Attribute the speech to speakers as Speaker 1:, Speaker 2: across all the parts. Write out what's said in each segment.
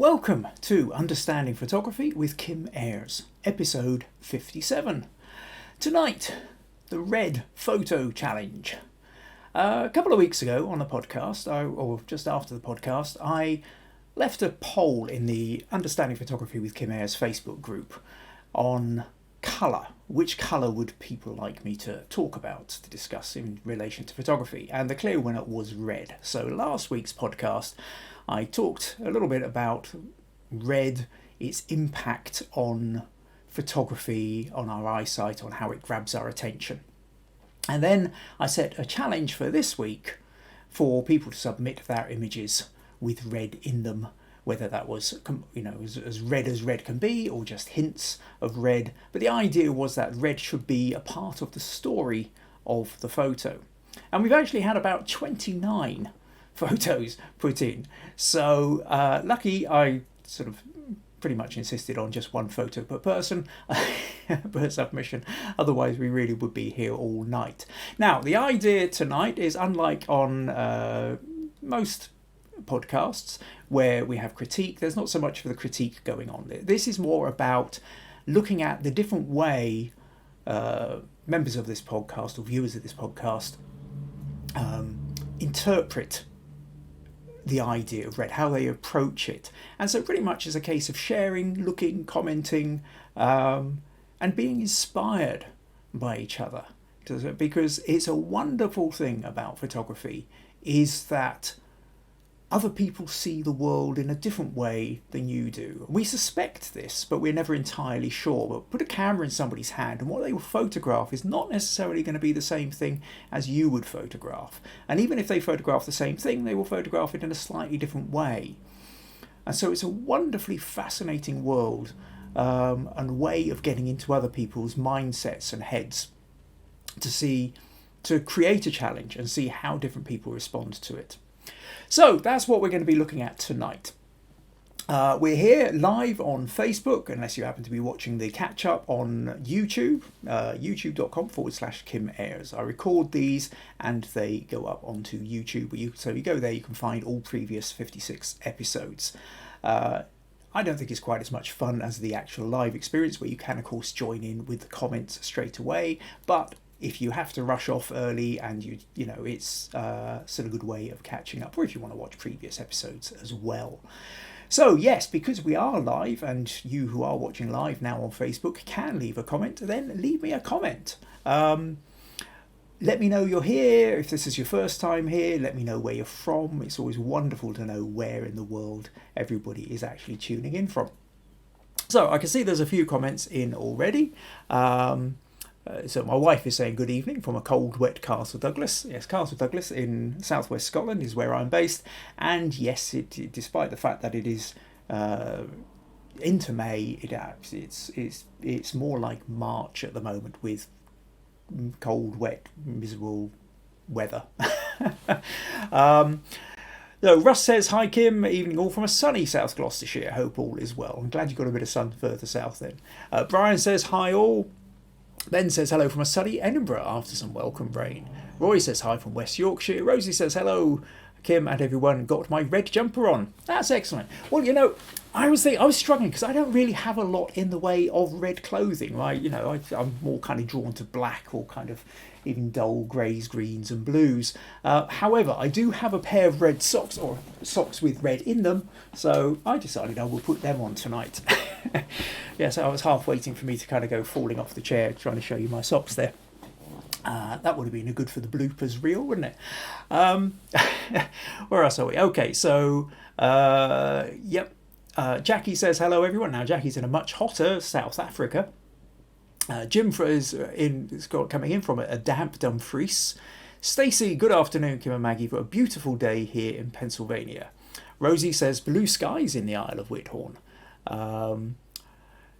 Speaker 1: Welcome to Understanding Photography with Kim Ayres, episode 57. Tonight, the Red Photo Challenge. A couple of weeks ago on the podcast, or just after the podcast, I left a poll in the Understanding Photography with Kim Ayres Facebook group on colour. Which colour would people like me to talk about, to discuss in relation to photography? And the clear winner was red. So last week's podcast, I talked a little bit about red, its impact on photography, on our eyesight, on how it grabs our attention. And then I set a challenge for this week for people to submit their images with red in them, whether that was, as red can be, or just hints of red. But the idea was that red should be a part of the story of the photo. And we've actually had about 29 photos put in. So lucky I sort of pretty much insisted on just one photo per person per submission. Otherwise we really would be here all night. Now the idea tonight is, unlike on most podcasts where we have critique, there's not so much for the critique going on. This is more about looking at the different way members of this podcast or viewers of this podcast interpret the idea of red, how they approach it. And so pretty much is a case of sharing, looking, commenting, and being inspired by each other. Because it's a wonderful thing about photography is that other people see the world in a different way than you do. We suspect this, but we're never entirely sure. But put a camera in somebody's hand and what they will photograph is not necessarily going to be the same thing as you would photograph. And even if they photograph the same thing, they will photograph it in a slightly different way. And so it's a wonderfully fascinating world and way of getting into other people's mindsets and heads to create a challenge and see how different people respond to it. So that's what we're going to be looking at tonight. We're here live on Facebook, unless you happen to be watching the catch-up on YouTube, youtube.com/Kim Ayres. I record these and they go up onto YouTube. So you go there, you can find all previous 56 episodes. I don't think it's quite as much fun as the actual live experience, where you can, of course, join in with the comments straight away. But if you have to rush off early and it's still a good way of catching up, or if you want to watch previous episodes as well. So yes, because we are live and you who are watching live now on Facebook can leave a comment, then leave me a comment. Let me know you're here. If this is your first time here, let me know where you're from. It's always wonderful to know where in the world everybody is actually tuning in from. So I can see there's a few comments in already. So my wife is saying good evening from a cold, wet Castle Douglas. Yes, Castle Douglas in southwest Scotland is where I'm based. And yes, despite the fact that it is into May, it's more like March at the moment with cold, wet, miserable weather. So Russ says, hi Kim, evening all from a sunny South Gloucestershire. Hope all is well. I'm glad you got a bit of sun further south then. Brian says, hi all. Ben says hello from a sunny Edinburgh after some welcome rain. Roy says hi from West Yorkshire. Rosie says hello, Kim and everyone. Got my red jumper on. That's excellent. Well, I was struggling because I don't really have a lot in the way of red clothing, right? I'm more kind of drawn to black or kind of even dull greys, greens and blues. However, I do have a pair of red socks, or socks with red in them, so I decided I will put them on tonight. Yeah, so I was half waiting for me to kind of go falling off the chair trying to show you my socks there. That would have been good for the bloopers reel, wouldn't it? Where else are we? Okay, so yep. Jackie says hello everyone. Now Jackie's in a much hotter South Africa. Jim is coming in from a damp Dumfries. Stacey, good afternoon, Kim and Maggie, for a beautiful day here in Pennsylvania. Rosie says blue skies in the Isle of Whithorn.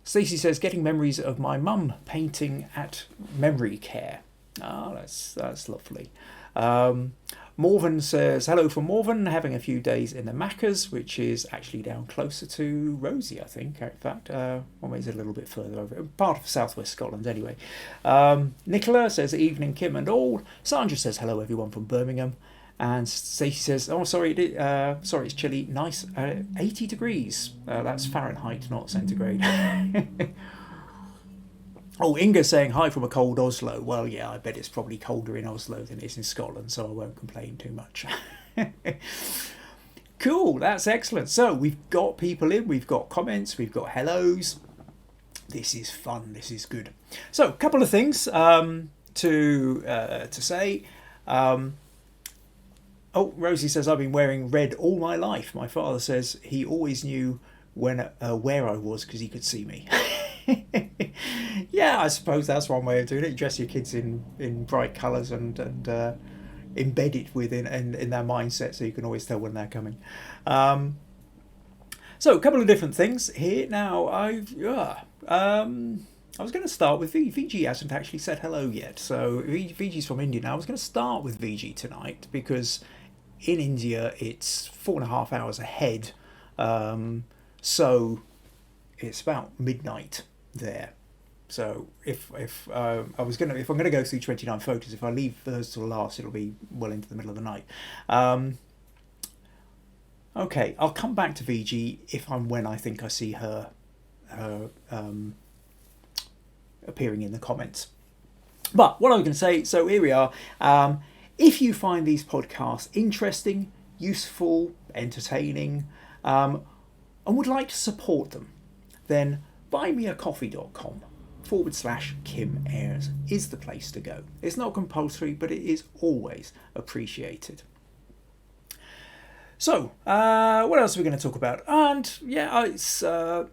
Speaker 1: Stacey says getting memories of my mum painting at memory care. That's lovely. Morven says, hello from Morven, having a few days in the Maccas, which is actually down closer to Rosie, I think. In fact, one way is a little bit further over, part of southwest Scotland anyway. Nicola says, evening Kim and all. Sandra says, hello everyone from Birmingham. And Stacey says, "Oh, sorry, sorry, it's chilly. Nice, 80 degrees. That's Fahrenheit, not centigrade." Oh, Inga's saying hi from a cold Oslo. Well, yeah, I bet it's probably colder in Oslo than it is in Scotland, so I won't complain too much. Cool, that's excellent. So we've got people in, we've got comments, we've got hellos. This is fun. This is good. So, a couple of things to say. Oh, Rosie says, I've been wearing red all my life. My father says he always knew where I was because he could see me. Yeah, I suppose that's one way of doing it. You dress your kids in bright colours and embed it within in their mindset so you can always tell when they're coming. So, a couple of different things here. Now, I was going to start with VG hasn't actually said hello yet. So VG's from India now. I was going to start with VG tonight because in India it's 4.5 hours ahead. So it's about midnight there. So if I'm going to go through 29 photos, if I leave those till last, it'll be well into the middle of the night. Okay, I'll come back to VG when I think I see her appearing in the comments. But what I was going to say, so here we are. If you find these podcasts interesting, useful, entertaining, and would like to support them, then buymeacoffee.com/Kim Ayres is the place to go. It's not compulsory, but it is always appreciated. So, what else are we going to talk about? And yeah, it's no,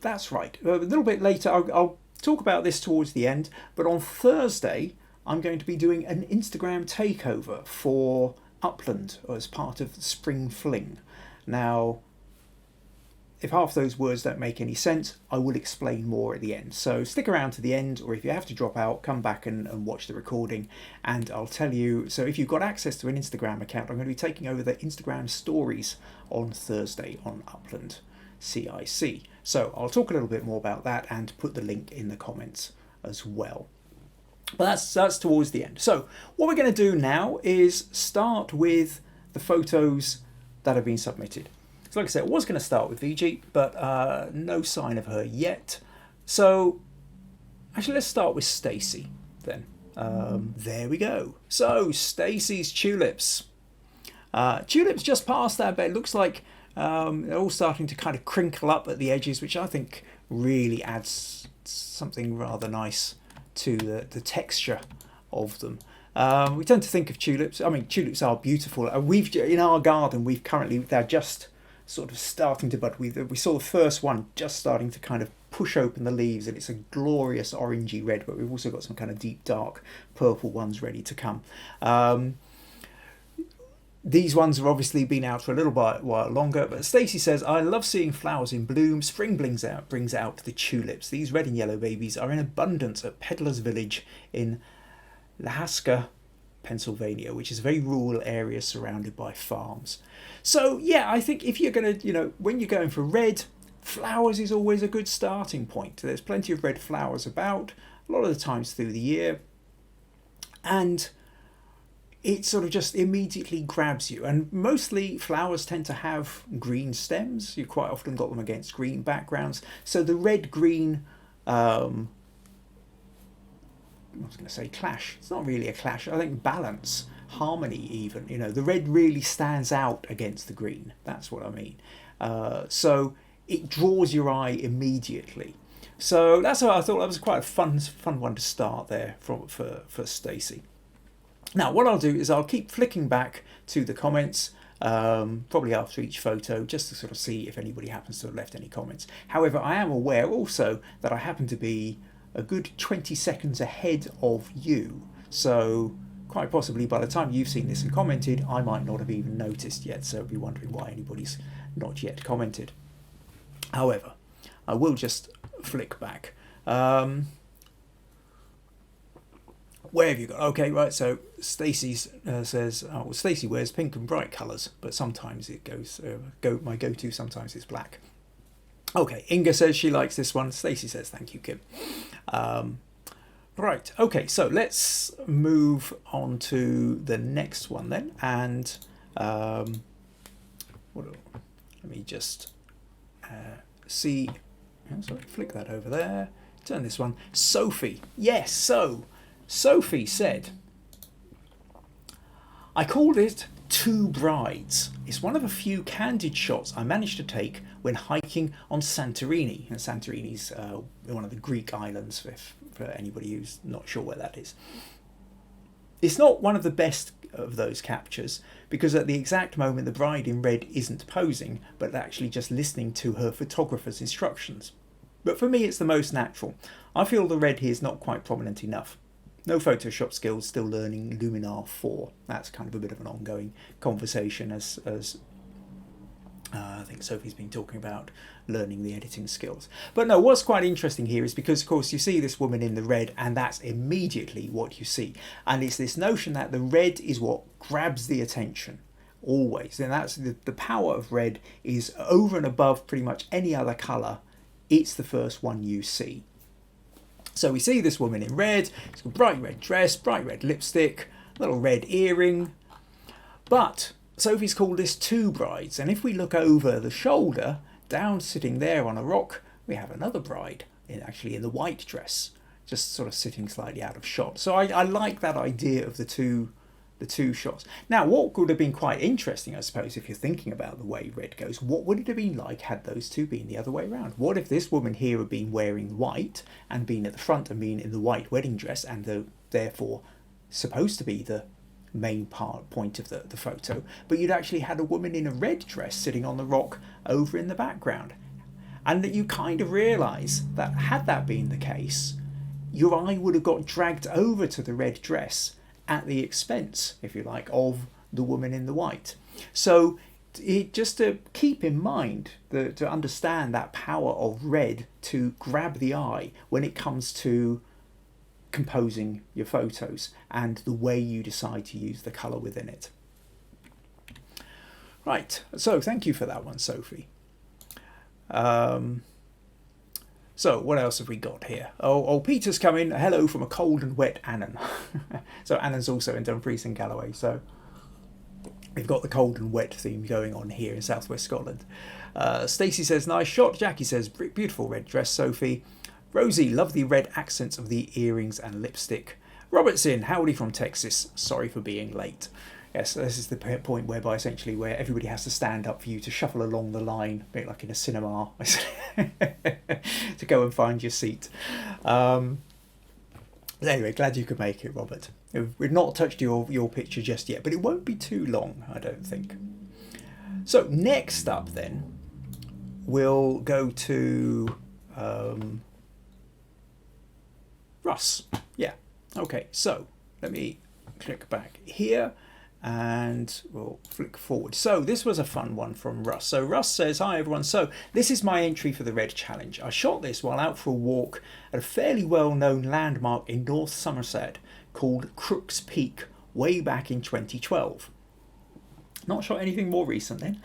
Speaker 1: that's right. A little bit later, I'll talk about this towards the end. But on Thursday, I'm going to be doing an Instagram takeover for Upland as part of Spring Fling. Now, if half those words don't make any sense, I will explain more at the end. So stick around to the end, or if you have to drop out, come back and watch the recording, and I'll tell you. So if you've got access to an Instagram account, I'm going to be taking over the Instagram stories on Thursday on Upland CIC. So I'll talk a little bit more about that and put the link in the comments as well. But that's towards the end. So what we're going to do now is start with the photos that have been submitted. So like I said, I was going to start with VG, but no sign of her yet. So actually, let's start with Stacey then. There we go. So Stacey's tulips. Tulips just past that, but it looks like they're all starting to kind of crinkle up at the edges, which I think really adds something rather nice to the texture of them. We tend to think of tulips. I mean, tulips are beautiful. We've in our garden. They're just sort of starting to bud. We saw the first one just starting to kind of push open the leaves, and it's a glorious orangey red. But we've also got some kind of deep dark purple ones ready to come. These ones have obviously been out for a little while longer, but Stacey says, I love seeing flowers in bloom. Spring brings out the tulips. These red and yellow babies are in abundance at Peddler's Village in Lahaska, Pennsylvania, which is a very rural area surrounded by farms. So yeah, I think if you're going to, when you're going for red, flowers is always a good starting point. There's plenty of red flowers about, a lot of the times through the year, and it sort of just immediately grabs you. And mostly flowers tend to have green stems. You quite often got them against green backgrounds. So the red-green, I was going to say clash. It's not really a clash. I think balance, harmony even. The red really stands out against the green. That's what I mean. So it draws your eye immediately. So that's why I thought that was quite a fun one to start there for Stacey. Now, what I'll do is I'll keep flicking back to the comments, probably after each photo, just to sort of see if anybody happens to have left any comments. However, I am aware also that I happen to be a good 20 seconds ahead of you. So quite possibly by the time you've seen this and commented, I might not have even noticed yet. So I'll be wondering why anybody's not yet commented. However, I will just flick back. Where have you got? Okay, right. So Stacey says, Stacey wears pink and bright colours, but sometimes it goes. My go-to sometimes is black. Okay, Inga says she likes this one. Stacey says thank you, Kim. Right, okay, so let's move on to the next one then. And let me just see. Oh, sorry, flick that over there. Turn this one. Sophie. Yes, so Sophie said, I called it Two Brides. It's one of a few candid shots I managed to take when hiking on Santorini. And Santorini's one of the Greek islands, for anybody who's not sure where that is. It's not one of the best of those captures, because at the exact moment the bride in red isn't posing, but actually just listening to her photographer's instructions. But for me it's the most natural. I feel the red here is not quite prominent enough. No Photoshop skills, still learning Luminar 4. That's kind of a bit of an ongoing conversation as I think Sophie's been talking about learning the editing skills. But no, what's quite interesting here is because, of course, you see this woman in the red and that's immediately what you see. And it's this notion that the red is what grabs the attention, always. And that's the power of red is over and above pretty much any other colour. It's the first one you see. So we see this woman in red, it's got a bright red dress, bright red lipstick, little red earring. But Sophie's called this Two Brides, and if we look over the shoulder, down sitting there on a rock, we have another bride, actually in the white dress, just sort of sitting slightly out of shot. So I like that idea of the two shots. Now, what would have been quite interesting, I suppose, if you're thinking about the way red goes, what would it have been like had those two been the other way around? What if this woman here had been wearing white and been at the front and been in the white wedding dress and therefore supposed to be the main point of the photo, but you'd actually had a woman in a red dress sitting on the rock over in the background? And that you kind of realise that had that been the case, your eye would have got dragged over to the red dress at the expense, if you like, of the woman in the white. So just to keep in mind, to understand that power of red to grab the eye when it comes to composing your photos and the way you decide to use the colour within it. Right, so thank you for that one, Sophie. So what else have we got here? Oh, Peter's come in. Hello from a cold and wet Annan. So Annan's also in Dumfries and Galloway. So we've got the cold and wet theme going on here in southwest Scotland. Stacey says, nice shot. Jackie says, beautiful red dress, Sophie. Rosie, love the red accents of the earrings and lipstick. Robertson, howdy from Texas. Sorry for being late. Yes, this is the point whereby essentially where everybody has to stand up for you to shuffle along the line, a bit like in a cinema, to go and find your seat. Anyway, glad you could make it, Robert. We've not touched your picture just yet, but it won't be too long, I don't think. So next up then, we'll go to Russ. Yeah, okay, so let me click back here. And we'll flick forward. So this was a fun one from Russ. So Russ says, hi everyone. So this is my entry for the Red Challenge. I shot this while out for a walk at a fairly well-known landmark in North Somerset called Crook's Peak way back in 2012. Not shot anything more recently.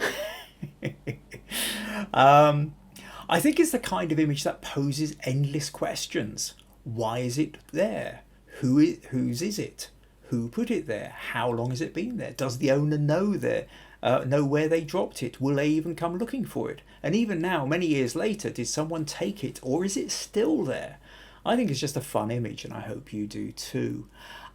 Speaker 1: I think it's the kind of image that poses endless questions. Why is it there? Whose is it? Who put it there? How long has it been there? Does the owner know where they dropped it? Will they even come looking for it? And even now, many years later, did someone take it, or is it still there? I think it's just a fun image, and I hope you do too.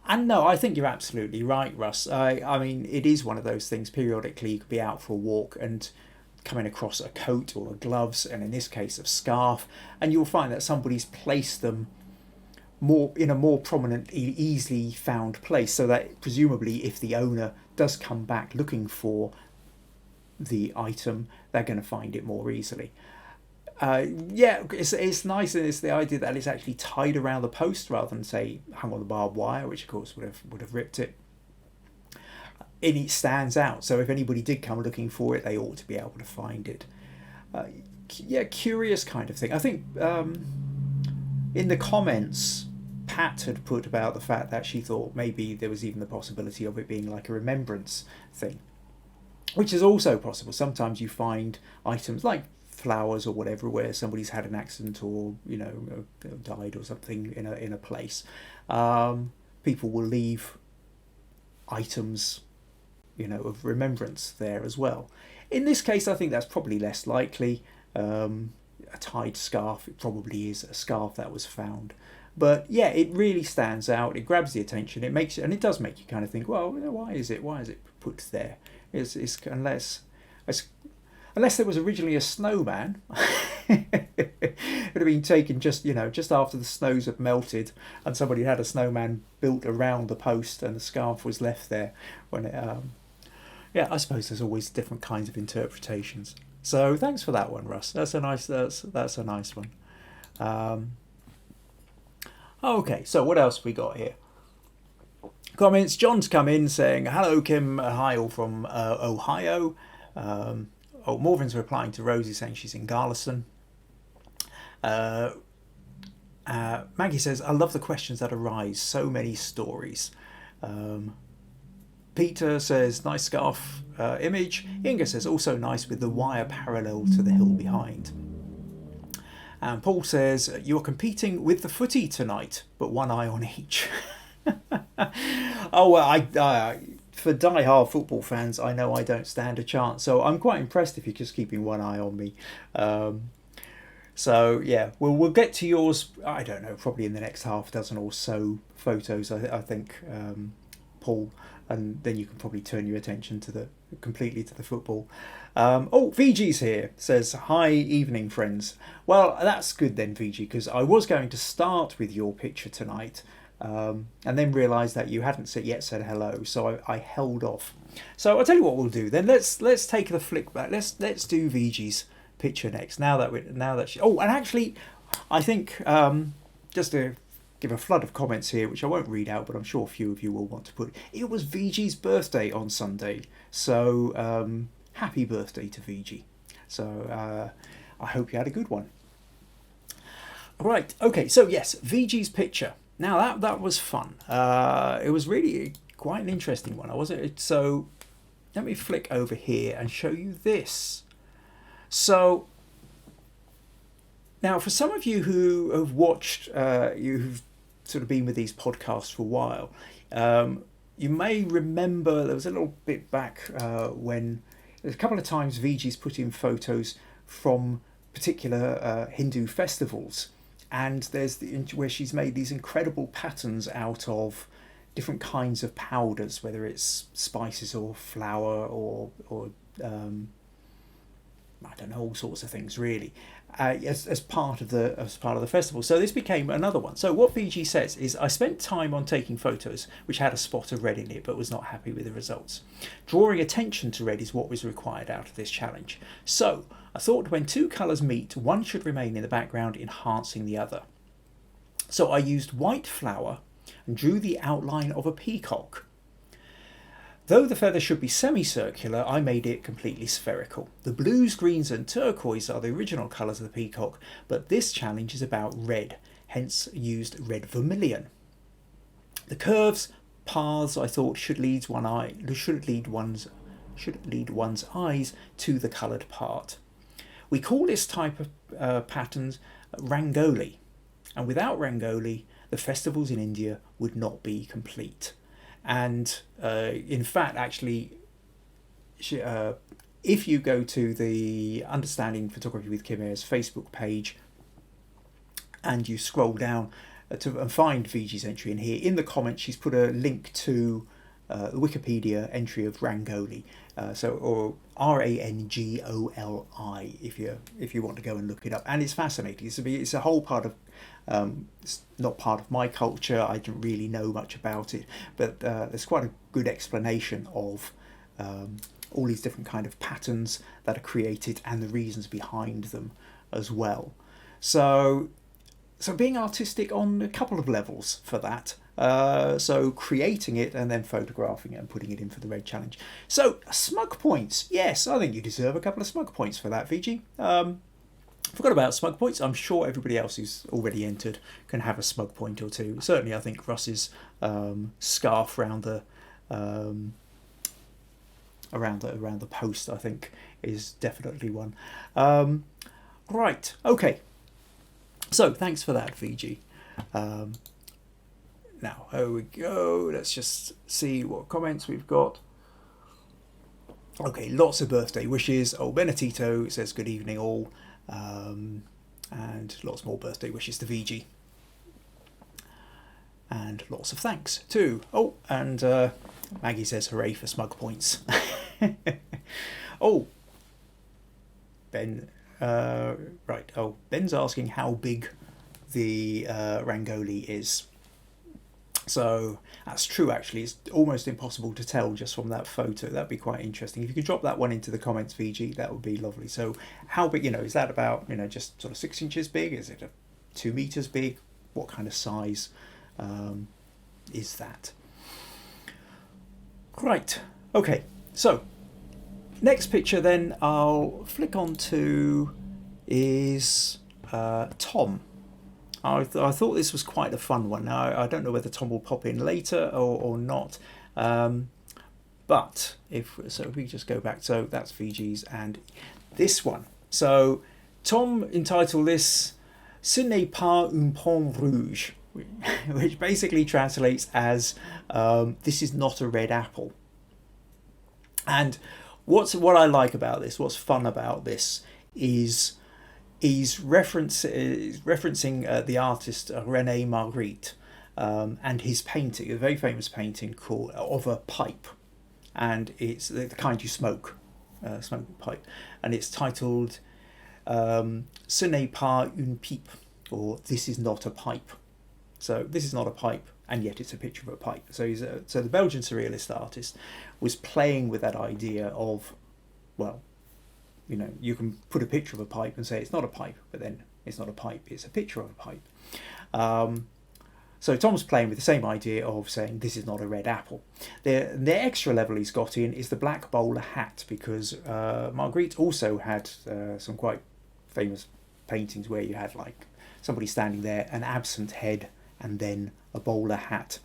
Speaker 1: And no, I think you're absolutely right, Russ. I mean, it is one of those things. Periodically, you could be out for a walk and coming across a coat or a gloves, and in this case, a scarf, and you'll find that somebody's placed them in a more prominent, easily found place, so that presumably if the owner does come back looking for the item, they're going to find it more easily. Yeah, it's nice, and it's the idea that it's actually tied around the post rather than, say, hung on the barbed wire, which of course would have ripped it. And it stands out, so if anybody did come looking for it, they ought to be able to find it. Yeah, curious kind of thing. I think in the comments, Pat had put about the fact that she thought maybe there was even the possibility of it being like a remembrance thing, which is also possible. Sometimes you find items like flowers or whatever, where somebody's had an accident or died or something in a place, people will leave items of remembrance there as well. In this case, I think that's probably less likely. A tied scarf, it probably is a scarf that was found. But yeah, it really stands out. It grabs the attention. It does make you kind of think, well, why is it put there? It's unless there was originally a snowman, it would have been taken just after the snows had melted, and somebody had a snowman built around the post, and the scarf was left there when it. Yeah, I suppose there's always different kinds of interpretations. So thanks for that one, Russ. That's a nice one. Okay, so what else we got here? Comments. John's come in saying, hello, Kim. Hi, all from Ohio. Morven's replying to Rosie saying she's in Garliston. Maggie says, I love the questions that arise. So many stories. Peter says, nice scarf image. Inga says, also nice with the wire parallel to the hill behind. And Paul says, you're competing with the footy tonight, but one eye on each. Oh, well, for die-hard football fans, I know I don't stand a chance. So I'm quite impressed if you're just keeping one eye on me. So, yeah, we'll get to yours, I don't know, probably in the next half dozen or so photos, I think, Paul. And then you can probably turn your attention completely to the football. VG's here, says, hi, evening, friends. Well, that's good then, VG, because I was going to start with your picture tonight, and then realised that you hadn't yet said hello, so I held off. So I'll tell you what we'll do then. Let's take the flick back. Let's do VG's picture next. And actually, I think just to give a flood of comments here, which I won't read out, but I'm sure a few of you will want to put. It was VG's birthday on Sunday, so happy birthday to VG. So I hope you had a good one. Right, okay, so yes, VG's picture. Now that was fun. It was really quite an interesting one, wasn't it? So let me flick over here and show you this. So now, for some of you who have watched, who've sort of been with these podcasts for a while, you may remember there was a little bit back when there's a couple of times VG's put in photos from particular Hindu festivals, and there's where she's made these incredible patterns out of different kinds of powders, whether it's spices or flour or I don't know, all sorts of things really, as part of the festival. So this became another one. So what VG says is, I spent time on taking photos which had a spot of red in it, but was not happy with the results. Drawing attention to red is what was required out of this challenge. So I thought when two colours meet, one should remain in the background, enhancing the other. So I used white flour and drew the outline of a peacock. Though the feather should be semicircular, I made it completely spherical. The blues, greens and turquoise are the original colours of the peacock, but this challenge is about red, hence used red vermilion. The curves, paths, I thought should lead one's eyes to the coloured part. We call this type of patterns Rangoli, and without Rangoli, the festivals in India would not be complete. And in fact, actually, if you go to the Understanding Photography with Kim Ayres Facebook page and you scroll down and find VG's entry in here, in the comments she's put a link to the Wikipedia entry of Rangoli, or Rangoli, if you want to go and look it up. And it's fascinating. It's a whole part of it's not part of my culture. I didn't really know much about it, but there's quite a good explanation of all these different kind of patterns that are created and the reasons behind them as well. So being artistic on a couple of levels for that. So creating it and then photographing it and putting it in for the red challenge. So smug points. Yes, I think you deserve a couple of smug points for that, VG. Forgot about smug points. I'm sure everybody else who's already entered can have a smug point or two. Certainly, I think Russ's scarf around the post, I think, is definitely one. Right, okay. So thanks for that, VG. Now, here we go. Let's just see what comments we've got. Okay, lots of birthday wishes. Oh, Benedito says good evening all. And lots more birthday wishes to VG. And lots of thanks too. Oh, and Maggie says hooray for smug points. Oh, Ben, right. Oh, Ben's asking how big the Rangoli is. So that's true, actually. It's almost impossible to tell just from that photo. That'd be quite interesting. If you could drop that one into the comments, VG, that would be lovely. So how big, is that about, just sort of 6 inches big? Is it 2 meters big? What kind of size is that? Right. Okay. So next picture then I'll flick on to is Tom. I thought this was quite a fun one. Now, I don't know whether Tom will pop in later or not. But if we just go back, so that's VG's and this one. So Tom entitled this "Ce n'est pas un pomme rouge," which basically translates as "This is not a red apple." And what I like about this, what's fun about this, is referencing the artist René Magritte and his painting, a very famous painting called of a pipe, and it's the kind you smoke pipe, and it's titled "Ce n'est pas une pipe," or "This is not a pipe." So this is not a pipe, and yet it's a picture of a pipe. So so the Belgian surrealist artist was playing with that idea of, well, you can put a picture of a pipe and say it's not a pipe, but then it's not a pipe, it's a picture of a pipe. So Tom's playing with the same idea of saying this is not a red apple. The extra level he's got in is the black bowler hat, because Magritte also had some quite famous paintings where you had like somebody standing there, an absent head, and then a bowler hat.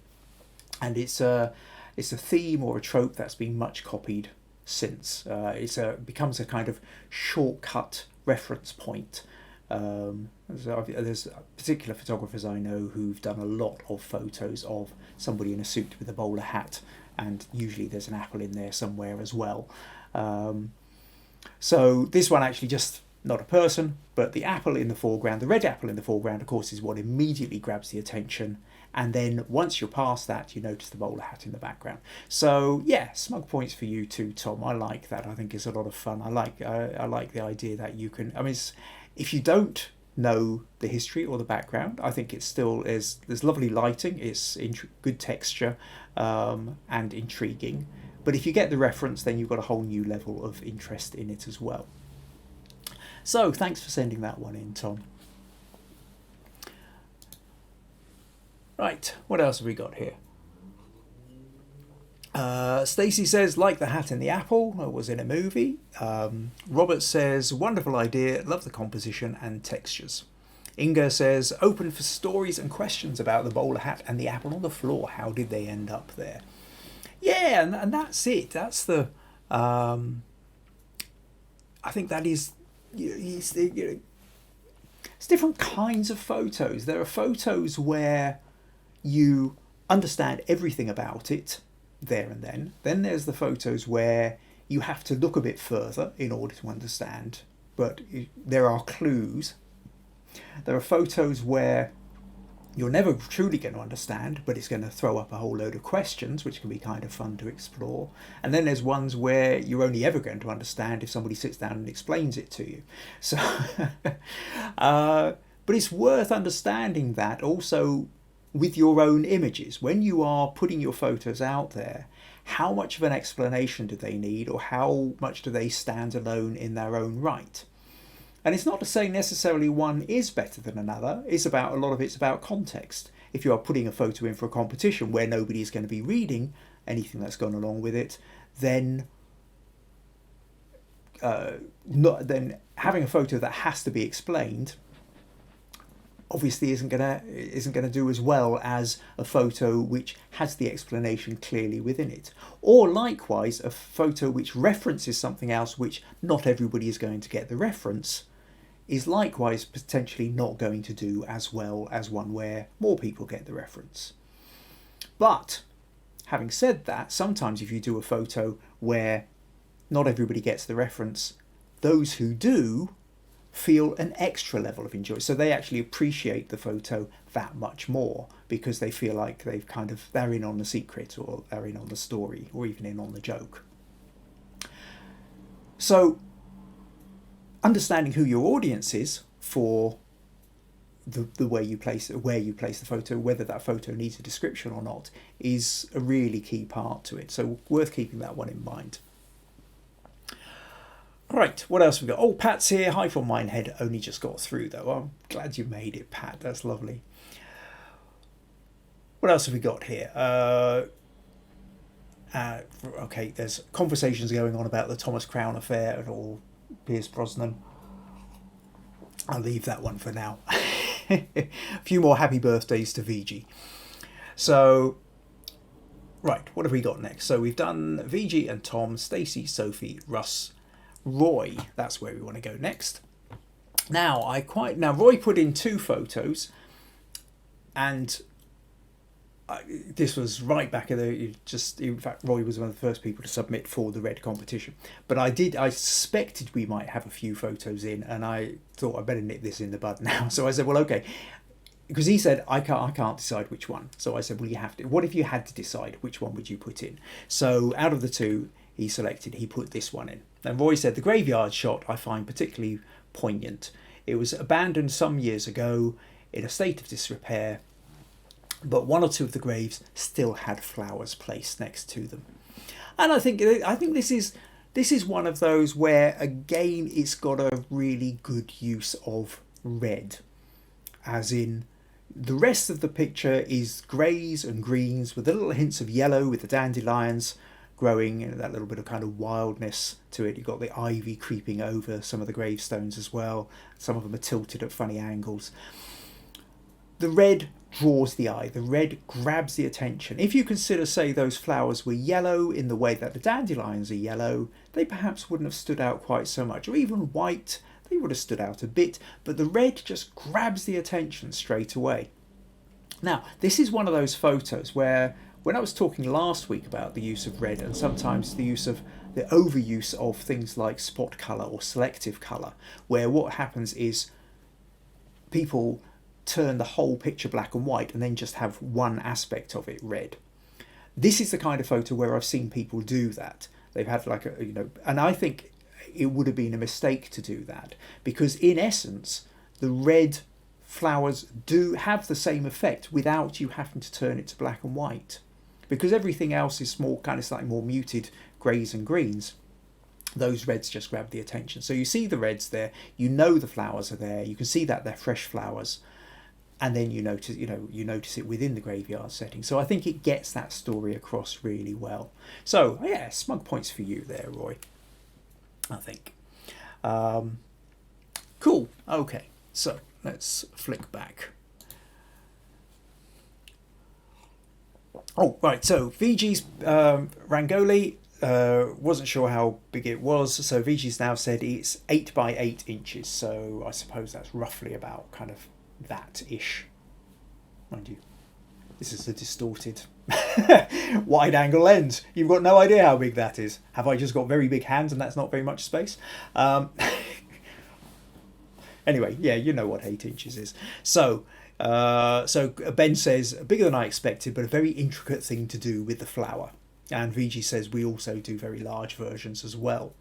Speaker 1: And it's a theme or a trope that's been much copied since. It becomes a kind of shortcut reference point. There's particular photographers I know who've done a lot of photos of somebody in a suit with a bowler hat, and usually there's an apple in there somewhere as well. So this one actually just not a person, but the apple in the foreground, the red apple in the foreground, of course, is what immediately grabs the attention. And then once you're past that, you notice the bowler hat in the background. So yeah, smug points for you too, Tom. I like that. I think it's a lot of fun. I like the idea that you can. I mean, if you don't know the history or the background, I think it still is. There's lovely lighting. It's good texture and intriguing. But if you get the reference, then you've got a whole new level of interest in it as well. So thanks for sending that one in, Tom. Right, what else have we got here? Stacey says, like the hat in the apple, it was in a movie. Robert says, wonderful idea, love the composition and textures. Inga says, open for stories and questions about the bowler hat and the apple on the floor. How did they end up there? Yeah, and that's it. That's the... I think that is... it's different kinds of photos. There are photos where you understand everything about it there and then. Then there's the photos where you have to look a bit further in order to understand, but there are clues. There are photos where you're never truly going to understand, but it's going to throw up a whole load of questions, which can be kind of fun to explore. And then there's ones where you're only ever going to understand if somebody sits down and explains it to you. So, but it's worth understanding that also with your own images. When you are putting your photos out there, how much of an explanation do they need, or how much do they stand alone in their own right? And it's not to say necessarily one is better than another. A lot of it's about context. If you are putting a photo in for a competition where nobody is going to be reading anything that's gone along with it, then having a photo that has to be explained obviously isn't gonna do as well as a photo which has the explanation clearly within it. Or likewise, a photo which references something else which not everybody is going to get the reference is likewise potentially not going to do as well as one where more people get the reference. But having said that, sometimes if you do a photo where not everybody gets the reference, those who do feel an extra level of enjoyment. So they actually appreciate the photo that much more because they feel like they're in on the secret, or they're in on the story, or even in on the joke. So understanding who your audience is for the way you place the photo, whether that photo needs a description or not, is a really key part to it. So worth keeping that one in mind. Right, what else have we got? Oh, Pat's here. Hi from Minehead. Only just got through though. I'm glad you made it, Pat. That's lovely. What else have we got here? Okay, there's conversations going on about the Thomas Crown affair or Pierce Brosnan. I'll leave that one for now. A few more happy birthdays to VG. So, right, what have we got next? So we've done VG and Tom, Stacey, Sophie, Russ, Roy. That's where we want to go next. Now Roy put in 2 photos, and this was right back in fact, Roy was one of the first people to submit for the Red competition. But I suspected we might have a few photos in, and I thought I better nip this in the bud now. So I said, well, okay, because he said I can't decide which one. So I said, well, you have to. What if you had to decide, which one would you put in? So out of the 2 he put this one in. And Roy said, the graveyard shot I find particularly poignant. It was abandoned some years ago in a state of disrepair, but 1 or 2 of the graves still had flowers placed next to them. And I think this is one of those where, again, it's got a really good use of red, as in the rest of the picture is greys and greens with a little hints of yellow with the dandelions growing, and that little bit of kind of wildness to it. You've got the ivy creeping over some of the gravestones as well. Some of them are tilted at funny angles. The red draws the eye. The red grabs the attention. If you consider, say, those flowers were yellow in the way that the dandelions are yellow, they perhaps wouldn't have stood out quite so much. Or even white, they would have stood out a bit. But the red just grabs the attention straight away. Now, this is one of those photos where, when I was talking last week about the use of red and sometimes the overuse of things like spot colour or selective colour, where what happens is people turn the whole picture black and white and then just have one aspect of it red. This is the kind of photo where I've seen people do that. They've had and I think it would have been a mistake to do that, because in essence the red flowers do have the same effect without you having to turn it to black and white, because everything else is more kind of slightly more muted greys and greens. Those reds just grab the attention. So you see the reds there, you know the flowers are there, you can see that they're fresh flowers, and then you notice it within the graveyard setting. So I think it gets that story across really well. So yeah, smug points for you there, Roy, I think. Cool. Okay, so let's flick back. Oh, right, so VG's Rangoli, wasn't sure how big it was, so VG's now said it's 8 by 8 inches, so I suppose that's roughly about kind of that-ish. Mind you, this is a distorted wide angle lens. You've got no idea how big that is. Have I just got very big hands and that's not very much space? Anyway, yeah, you know what 8 inches is. So Ben says, bigger than I expected, but a very intricate thing to do with the flower. And VG says we also do very large versions as well.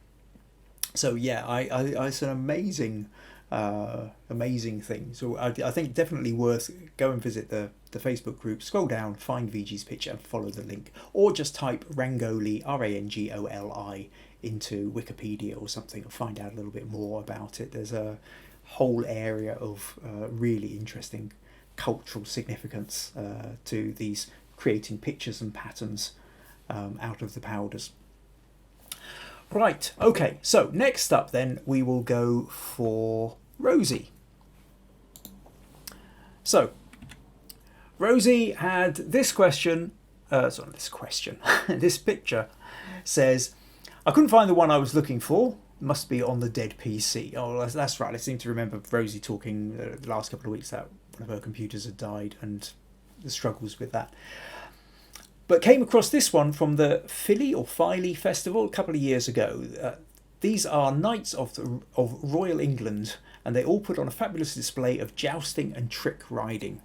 Speaker 1: So yeah, it's an amazing thing. So I think definitely worth go and visit the Facebook group, scroll down, find VG's picture and follow the link, or just type Rangoli, Rangoli, into Wikipedia or something and find out a little bit more about it. There's a whole area of really interesting cultural significance to these creating pictures and patterns out of the powders. Right, okay, so next up then we will go for Rosie. So Rosie had this question, this picture says, I couldn't find the one I was looking for, must be on the dead PC. Oh, that's right. I seem to remember Rosie talking the last couple of weeks that one of her computers had died and the struggles with that. But came across this one from the Filey Festival a couple of years ago. These are Knights of Royal England, and they all put on a fabulous display of jousting and trick riding.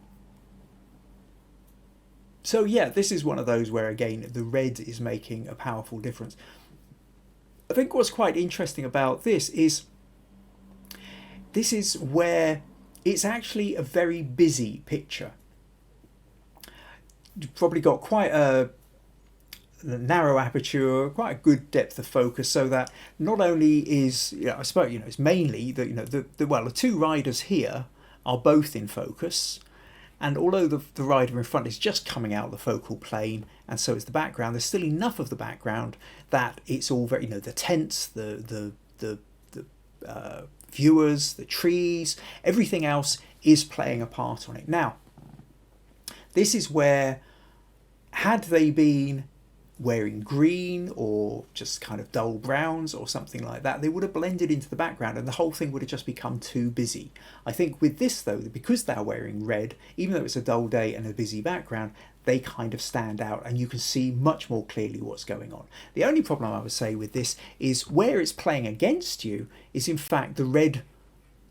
Speaker 1: So yeah, this is one of those where, again, the red is making a powerful difference. I think what's quite interesting about this is where it's actually a very busy picture. You've probably got quite a narrow aperture, quite a good depth of focus, so that not only is, I suppose, it's mainly that, the two riders here are both in focus, and although the rider in front is just coming out of the focal plane, and so is the background, there's still enough of the background that it's all very, the tents, the viewers, the trees, everything else is playing a part on it. Now, this is where, had they been wearing green or just kind of dull browns or something like that, they would have blended into the background and the whole thing would have just become too busy. I think with this though, because they're wearing red, even though it's a dull day and a busy background, they kind of stand out and you can see much more clearly what's going on. The only problem I would say with this is where it's playing against you is in fact the red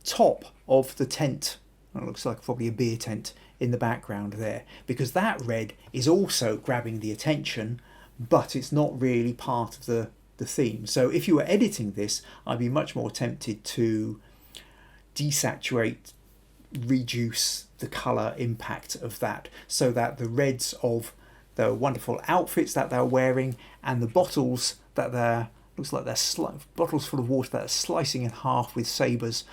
Speaker 1: top of the tent. It looks like probably a beer tent in the background there, because that red is also grabbing the attention, but it's not really part of the theme. So if you were editing this, I'd be much more tempted to desaturate, reduce the colour impact of that, so that the reds of the wonderful outfits that they're wearing and the bottles that looks like they're bottles full of water that are slicing in half with sabres,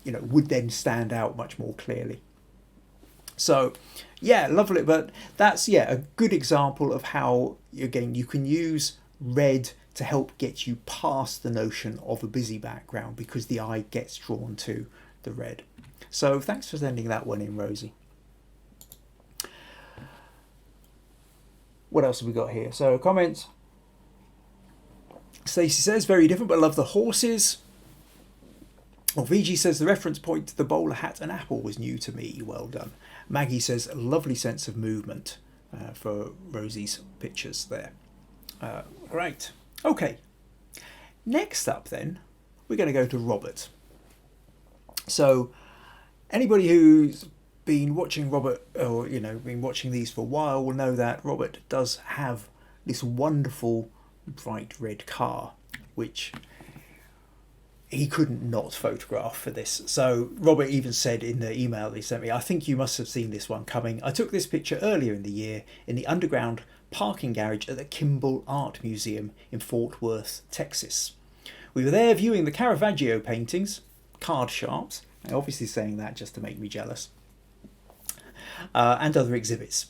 Speaker 1: would then stand out much more clearly. So yeah, lovely. But that's a good example of how, again, you can use red to help get you past the notion of a busy background because the eye gets drawn to the red. So thanks for sending that one in, Rosie. What else have we got here? So comments. Stacey says, very different, but love the horses. Well, VG says the reference point to the bowler hat and apple was new to me. Well done. Maggie says a lovely sense of movement for Rosie's pictures there. Right. Okay. Next up then, we're going to go to Robert. So anybody who's been watching Robert, or been watching these for a while, will know that Robert does have this wonderful bright red car, which he couldn't not photograph for this. So Robert even said in the email he sent me, I think you must have seen this one coming. I took this picture earlier in the year in the underground parking garage at the Kimball Art Museum in Fort Worth, Texas. We were there viewing the Caravaggio paintings, card sharps, I'm obviously saying that just to make me jealous, and other exhibits.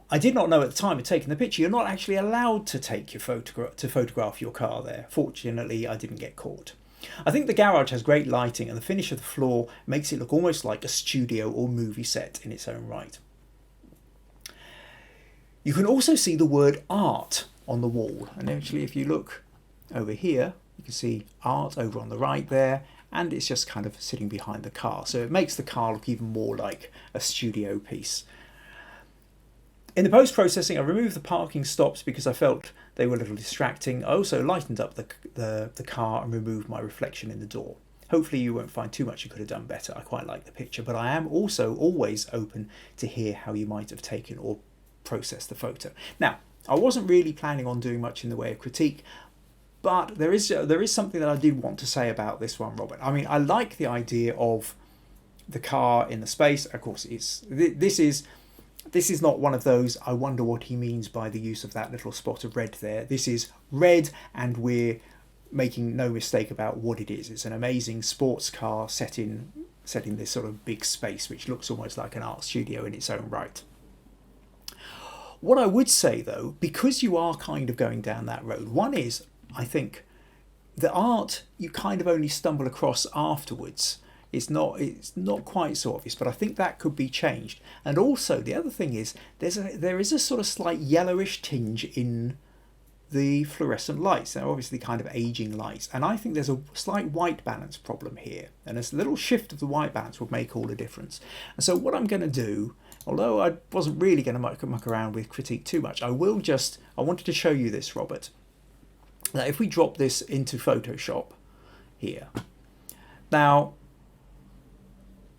Speaker 1: I did not know at the time of taking the picture you're not actually allowed to take your photograph your car there. Fortunately, I didn't get caught. I think the garage has great lighting and the finish of the floor makes it look almost like a studio or movie set in its own right. You can also see the word art on the wall, and actually if you look over here you can see art over on the right there, and it's just kind of sitting behind the car, so it makes the car look even more like a studio piece. In the post-processing, I removed the parking stops because I felt they were a little distracting. I also lightened up the car and removed my reflection in the door. Hopefully you won't find too much you could have done better. I quite like the picture, but I am also always open to hear how you might have taken or processed the photo. Now, I wasn't really planning on doing much in the way of critique, but there is something that I did want to say about this one, Robert. I mean, I like the idea of the car in the space. Of course, this is not one of those, I wonder what he means by the use of that little spot of red there. This is red, and we're making no mistake about what it is. It's an amazing sports car set in this sort of big space, which looks almost like an art studio in its own right. What I would say, though, because you are kind of going down that road, one is, I think, the art you kind of only stumble across afterwards. It's not quite so obvious, but I think that could be changed. And also the other thing is there is a sort of slight yellowish tinge in the fluorescent lights. They're obviously kind of aging lights, and I think there's a slight white balance problem here, and a little shift of the white balance would make all the difference. And so what I'm going to do, although I wasn't really going to muck around with critique too much, I wanted to show you this, Robert, that if we drop this into Photoshop here, now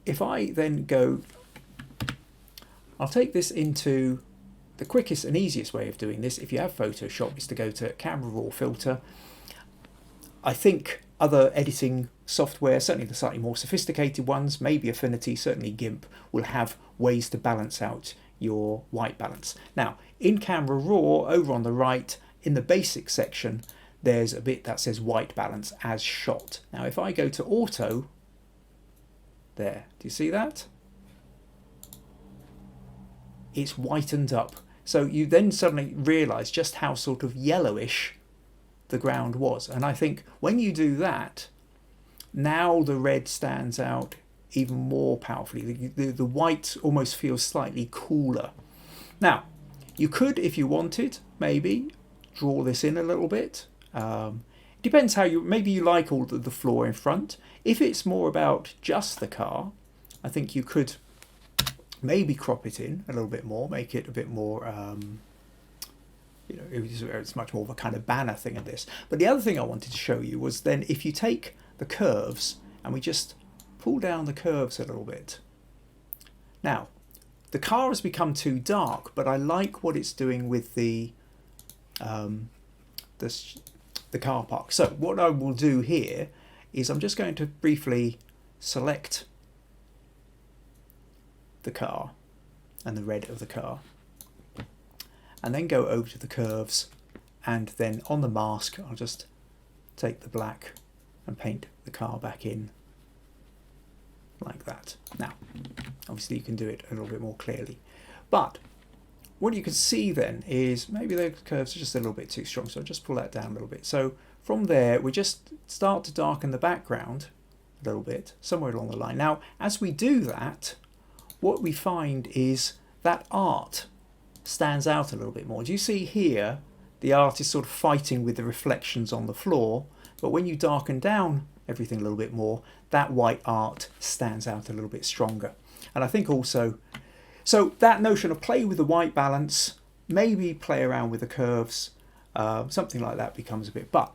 Speaker 1: if I then go, I'll take this into the quickest and easiest way of doing this, if you have Photoshop, is to go to Camera Raw Filter. I think other editing software, certainly the slightly more sophisticated ones, maybe Affinity, certainly GIMP, will have ways to balance out your white balance. Now, in Camera Raw, over on the right, in the basic section, there's a bit that says white balance as shot. Now, if I go to Auto, there, do you see that? It's whitened up. So you then suddenly realise just how sort of yellowish the ground was. And I think when you do that, now the red stands out even more powerfully. The white almost feels slightly cooler. Now, you could, if you wanted, maybe draw this in a little bit. It depends how maybe you like all the floor in front. If it's more about just the car, I think you could maybe crop it in a little bit more, make it a bit more, it's much more of a kind of banner thing of this. But the other thing I wanted to show you was then if you take the curves and we just pull down the curves a little bit. Now, the car has become too dark, but I like what it's doing with the car park. So what I will do here is I'm just going to briefly select the car and the red of the car, and then go over to the curves, and then on the mask I'll just take the black and paint the car back in like that. Now obviously you can do it a little bit more clearly, but what you can see then is maybe the curves are just a little bit too strong, so I'll just pull that down a little bit. So from there we just start to darken the background a little bit somewhere along the line. Now as we do that, what we find is that art stands out a little bit more. Do you see here the art is sort of fighting with the reflections on the floor, but when you darken down everything a little bit more, that white art stands out a little bit stronger. And I think also, so that notion of play with the white balance, maybe play around with the curves, something like that becomes a bit, but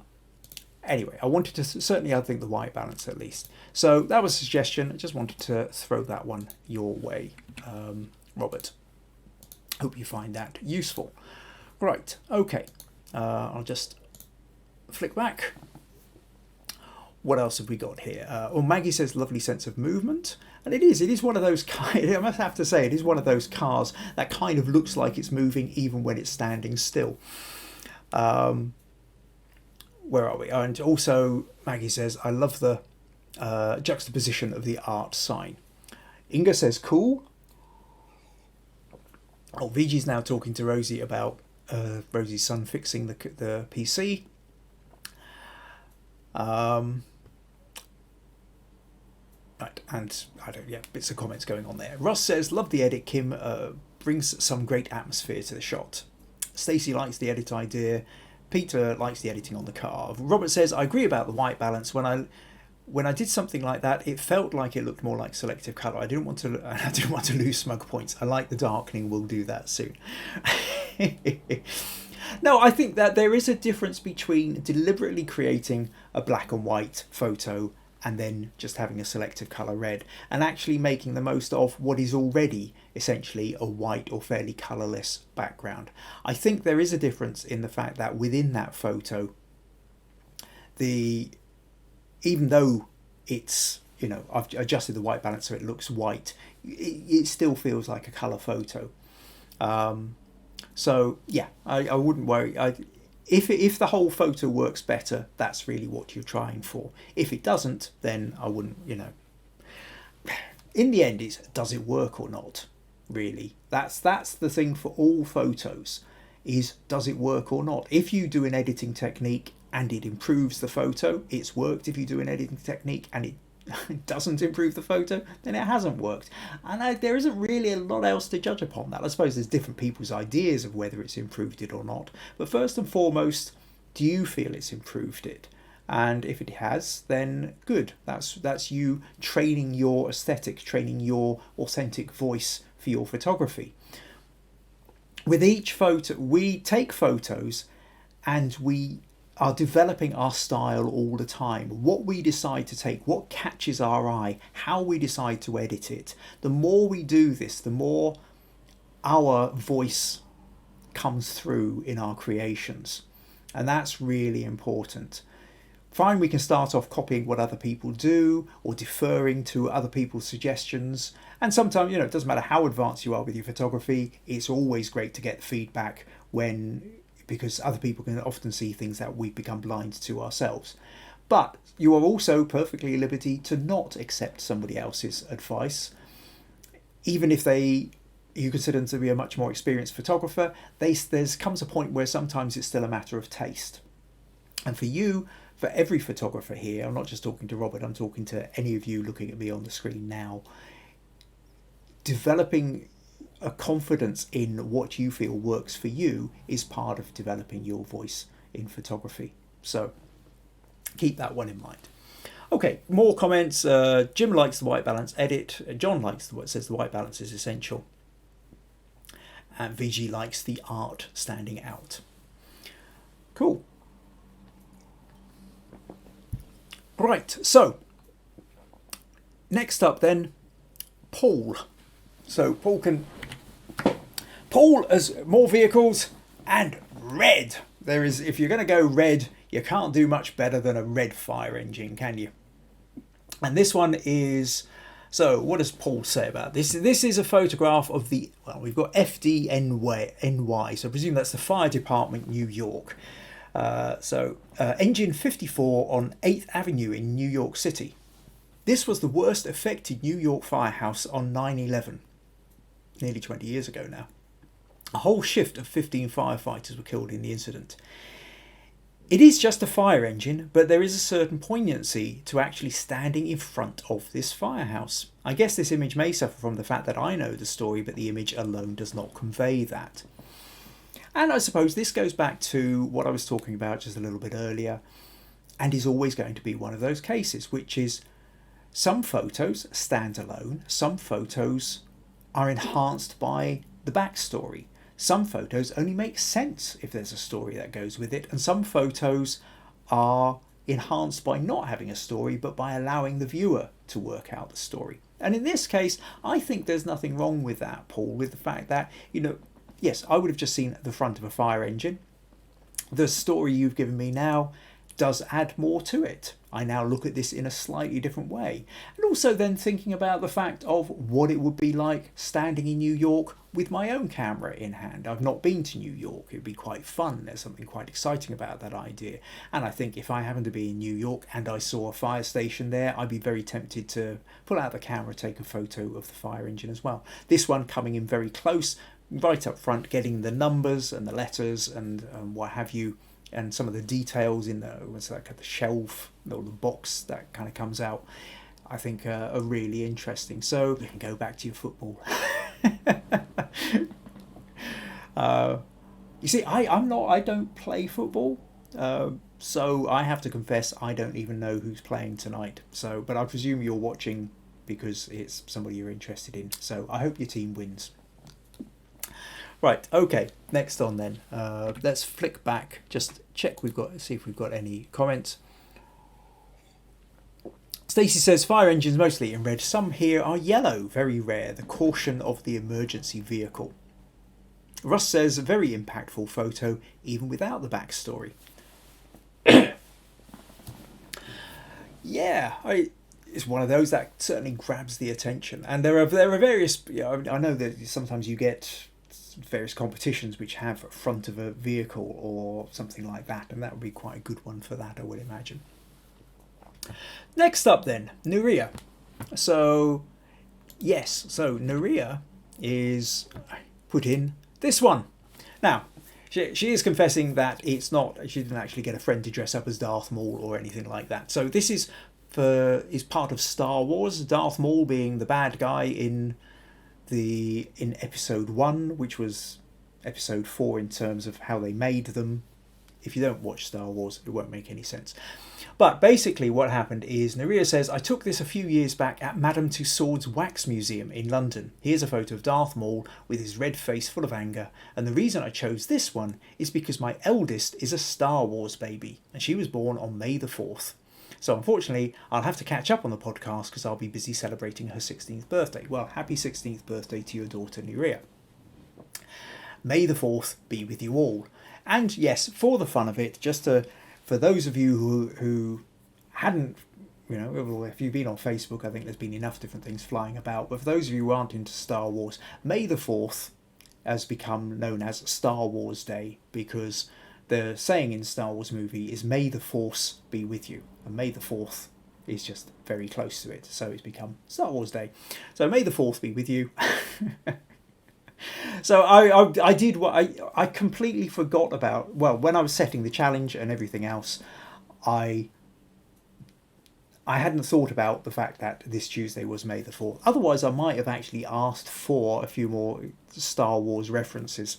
Speaker 1: anyway, I wanted to certainly, I think, the white balance at least. So that was a suggestion. I just wanted to throw that one your way, Robert. Hope you find that useful. Right, okay. I'll just flick back. What else have we got here? Maggie says lovely sense of movement. And it is one of those I must have to say, it is one of those cars that kind of looks like it's moving even when it's standing still. Where are we? And also Maggie says, I love the juxtaposition of the art sign. Inga says, cool. Oh, Vigi's now talking to Rosie about Rosie's son fixing the PC. Right, and bits of comments going on there. Ross says, love the edit, Kim, brings some great atmosphere to the shot. Stacey likes the edit idea. Peter likes the editing on the car. Robert says, I agree about the white balance. When I did something like that, it felt like it looked more like selective colour. I didn't want to lose smug points. I like the darkening. We'll do that soon. No, I think that there is a difference between deliberately creating a black and white photo and then just having a selective colour red, and actually making the most of what is already essentially a white or fairly colourless background. I think there is a difference in the fact that within that photo, even though it's, I've adjusted the white balance so it looks white, it still feels like a colour photo. So yeah, I wouldn't worry. If the whole photo works better, that's really what you're trying for. If it doesn't, then I wouldn't, In the end, it's does it work or not, really. That's the thing for all photos, is does it work or not. If you do an editing technique and it improves the photo, it's worked. If you do an editing technique and it doesn't improve the photo, then it hasn't worked. And there isn't really a lot else to judge upon that. I suppose there's different people's ideas of whether it's improved it or not. But first and foremost, do you feel it's improved it? And if it has, then good. That's you training your aesthetic, training your authentic voice for your photography. With each photo, we take photos and we are developing our style all the time. What we decide to take, what catches our eye, how we decide to edit it. The more we do this, the more our voice comes through in our creations. And that's really important. Fine, we can start off copying what other people do or deferring to other people's suggestions. And sometimes, it doesn't matter how advanced you are with your photography, it's always great to get feedback because other people can often see things that we've become blind to ourselves. But you are also perfectly at liberty to not accept somebody else's advice. Even if you consider them to be a much more experienced photographer, there comes a point where sometimes it's still a matter of taste. And for every photographer here, I'm not just talking to Robert, I'm talking to any of you looking at me on the screen now, developing a confidence in what you feel works for you is part of developing your voice in photography. So keep that one in mind. Okay, more comments. Jim likes the white balance edit. John says the white balance is essential. And VG likes the art standing out. Cool. Right, so next up then, Paul. So Paul has more vehicles and red. If you're going to go red, you can't do much better than a red fire engine, can you? And this one is, so what does Paul say about this? This is a photograph of we've got FDNY, so I presume that's the Fire Department, New York. Engine 54 on 8th Avenue in New York City. This was the worst affected New York firehouse on 9/11, nearly 20 years ago now. A whole shift of 15 firefighters were killed in the incident. It is just a fire engine, but there is a certain poignancy to actually standing in front of this firehouse. I guess this image may suffer from the fact that I know the story, but the image alone does not convey that. And I suppose this goes back to what I was talking about just a little bit earlier, and is always going to be one of those cases, which is some photos stand alone, some photos are enhanced by the backstory. Some photos only make sense if there's a story that goes with it, and some photos are enhanced by not having a story, but by allowing the viewer to work out the story. And in this case, I think there's nothing wrong with that, Paul, with the fact that, yes, I would have just seen the front of a fire engine. The story you've given me now does add more to it. I now look at this in a slightly different way. And also then thinking about the fact of what it would be like standing in New York with my own camera in hand. I've not been to New York. It'd be quite fun. There's something quite exciting about that idea. And I think if I happened to be in New York and I saw a fire station there, I'd be very tempted to pull out the camera, take a photo of the fire engine as well. This one coming in very close, right up front, getting the numbers and the letters and what have you, and some of the details in the shelf or the box that kind of comes out, I think are really interesting. So you can go back to your football. You see, I don't play football, so I have to confess I don't even know who's playing tonight. But I presume you're watching because it's somebody you're interested in. So I hope your team wins. Right, okay, next on then. Let's flick back, just check see if we've got any comments. Stacey says, fire engines mostly in red. Some here are yellow, very rare. The caution of the emergency vehicle. Russ says, very impactful photo, even without the backstory. Yeah, it's one of those that certainly grabs the attention. And there are various, I know that sometimes you get various competitions which have front of a vehicle or something like that, and that would be quite a good one for that, I would imagine. Next up then, Nuria. So yes, so Nuria is put in this one. Now she is confessing that it's not, she didn't actually get a friend to dress up as Darth Maul or anything like that. So this is is part of Star Wars. Darth Maul being the bad guy in episode 1, which was episode 4 in terms of how they made them. If you don't watch Star Wars, it won't make any sense. But basically what happened is, Nerea says, I took this a few years back at Madame Tussauds Wax Museum in London. Here's a photo of Darth Maul with his red face full of anger. And the reason I chose this one is because my eldest is a Star Wars baby. And she was born on May the 4th. So unfortunately, I'll have to catch up on the podcast because I'll be busy celebrating her 16th birthday. Well, happy 16th birthday to your daughter, Nerea. May the 4th be with you all. And yes, for the fun of it, for those of you who hadn't, if you've been on Facebook, I think there's been enough different things flying about. But for those of you who aren't into Star Wars, May the 4th has become known as Star Wars Day because the saying in Star Wars movie is May the Force be with you. And May the 4th is just very close to it. So it's become Star Wars Day. So May the 4th be with you. So I did what I completely forgot about. Well, when I was setting the challenge and everything else, I hadn't thought about the fact that this Tuesday was May the 4th. Otherwise, I might have actually asked for a few more Star Wars references.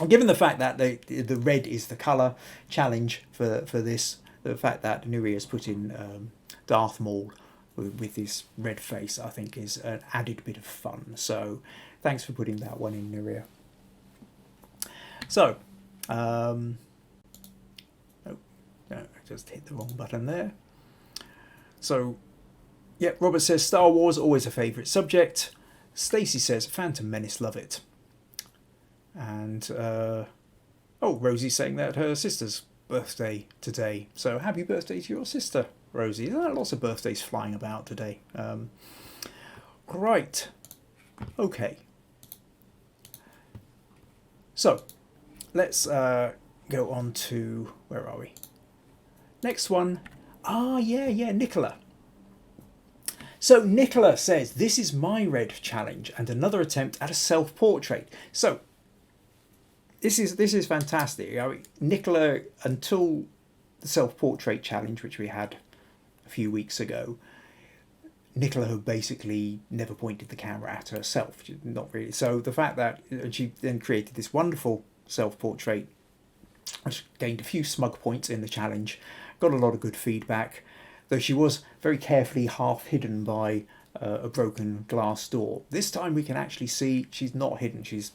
Speaker 1: And given the fact that the red is the colour challenge for this, the fact that Nuri has put in Darth Maul with his red face, I think is an added bit of fun. So thanks for putting that one in, Nuria. So, I just hit the wrong button there. So, yeah, Robert says, Star Wars, always a favourite subject. Stacey says, Phantom Menace, love it. And, Rosie's saying that her sister's birthday today. So, happy birthday to your sister, Rosie. There are lots of birthdays flying about today. Right. Okay. So, let's go on to, where are we? Next one. Nicola. So, Nicola says, this is my red challenge and another attempt at a self-portrait. So, this is fantastic. Nicola, until the self-portrait challenge, which we had a few weeks ago, Nicola had basically never pointed the camera at herself. Not really. So the fact that she then created this wonderful self-portrait, which gained a few smug points in the challenge, got a lot of good feedback, though she was very carefully half hidden by a broken glass door. This time we can actually see she's not hidden. She's,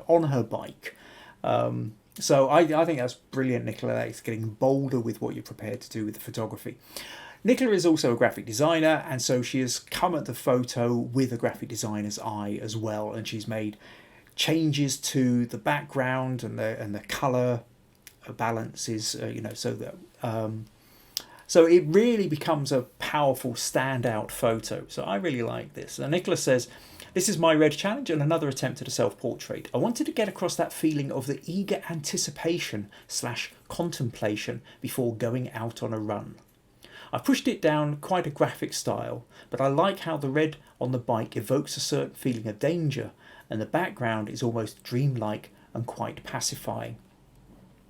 Speaker 1: on her bike. So I think that's brilliant, Nicola. It's getting bolder with what you're prepared to do with the photography. Nicola is also a graphic designer, and so she has come at the photo with a graphic designer's eye as well, and she's made changes to the background and the colour balances, so that so it really becomes a powerful standout photo. So I really like this. And Nicola says, this is my red challenge and another attempt at a self-portrait. I wanted to get across that feeling of the eager anticipation / contemplation before going out on a run. I pushed it down quite a graphic style, but I like how the red on the bike evokes a certain feeling of danger, and the background is almost dreamlike and quite pacifying.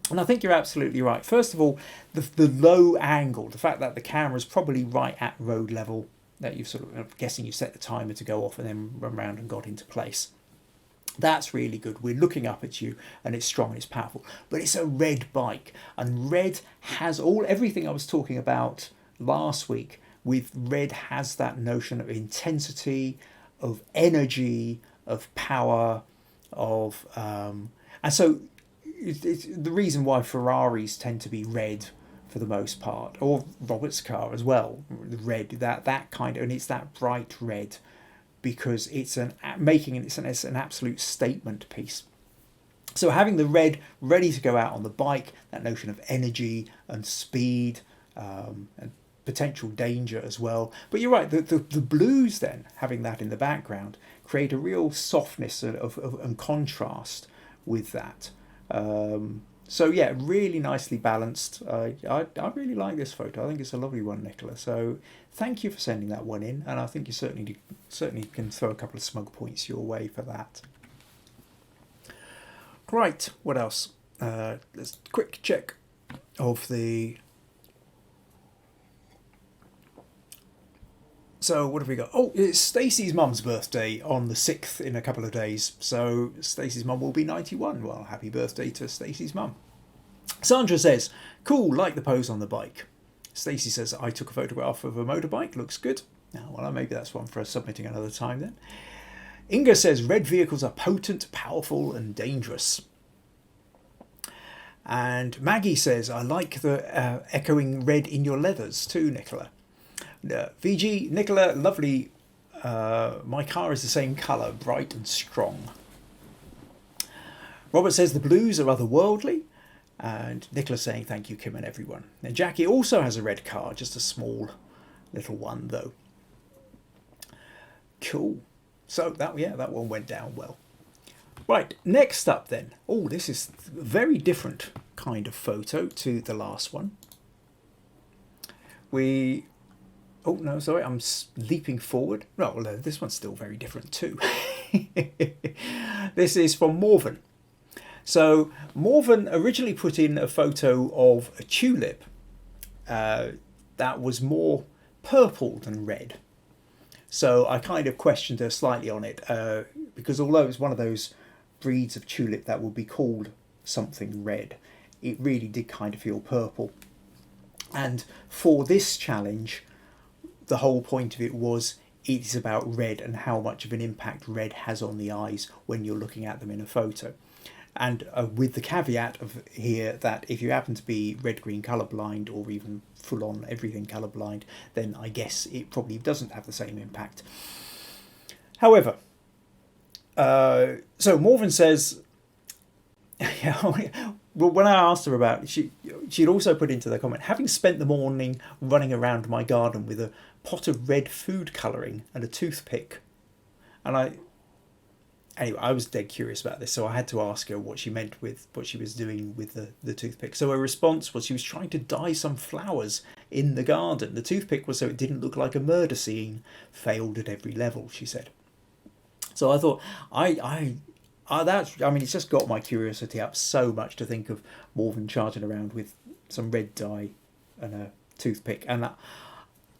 Speaker 1: And I think you're absolutely right. First of all, the low angle, the fact that the camera is probably right at road level, that you've sort of, I'm guessing you set the timer to go off and then run around and got into place. That's really good. We're looking up at you and it's strong and it's powerful. But it's a red bike, and red has everything I was talking about last week. With red has that notion of intensity, of energy, of power, of and so it's the reason why Ferraris tend to be red for the most part, or Robert's car as well, red, that kind of, and it's that bright red because it's an absolute statement piece. So having the red ready to go out on the bike, that notion of energy and speed and potential danger as well. But you're right, the blues then, having that in the background, create a real softness and contrast with that. So yeah, really nicely balanced. I really like this photo. I think it's a lovely one, Nicola. So thank you for sending that one in, and I think you certainly can throw a couple of smug points your way for that. Right, what else? Let's quick check of the So what have we got? Oh, it's Stacey's mum's birthday on the 6th in a couple of days. So Stacey's mum will be 91. Well, happy birthday to Stacey's mum. Sandra says, cool, like the pose on the bike. Stacey says, I took a photograph of a motorbike, looks good. Now, well, maybe that's one for submitting another time then. Inga says, red vehicles are potent, powerful and dangerous. And Maggie says, I like the echoing red in your leathers too, Nicola. VG, Nicola, lovely. My car is the same colour, bright and strong. Robert says, the blues are otherworldly. And Nicola's saying, thank you, Kim and everyone. And Jackie also has a red car, just a small little one, though. Cool. So, that one went down well. Right, next up then. Oh, this is a very different kind of photo to the last one. Oh, no, sorry, I'm leaping forward. No, well, this one's still very different too. This is from Morven. So Morven originally put in a photo of a tulip that was more purple than red. So I kind of questioned her slightly on it because although it's one of those breeds of tulip that would be called something red, it really did kind of feel purple. And for this challenge, the whole point of it was it's about red and how much of an impact red has on the eyes when you're looking at them in a photo. And with the caveat of here that if you happen to be red-green colourblind or even full-on everything colourblind, then I guess it probably doesn't have the same impact. However, so Morven says, well, when I asked her about it, she'd also put into the comment, having spent the morning running around my garden with a pot of red food colouring and a toothpick. And Anyway, I was dead curious about this, so I had to ask her what she meant with what she was doing with the toothpick. So her response was she was trying to dye some flowers in the garden. The toothpick was so it didn't look like a murder scene. Failed at every level, she said. So I thought, it's just got my curiosity up so much to think of Morven charging around with some red dye and a toothpick. And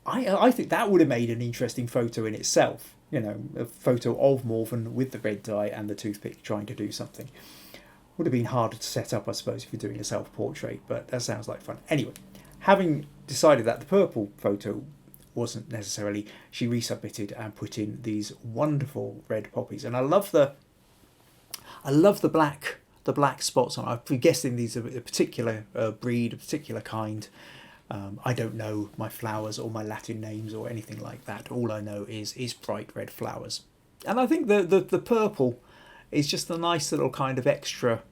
Speaker 1: I think that would have made an interesting photo in itself. You know, a photo of Morven with the red dye and the toothpick trying to do something. Would have been harder to set up, I suppose, if you're doing a self-portrait, but that sounds like fun. Anyway, having decided that the purple photo wasn't necessarily, she resubmitted and put in these wonderful red poppies. And I love the black spots on. I'm guessing these are a particular breed, a particular kind. I don't know my flowers or my Latin names or anything like that. All I know is bright red flowers. And I think the purple is just a nice little kind of extra.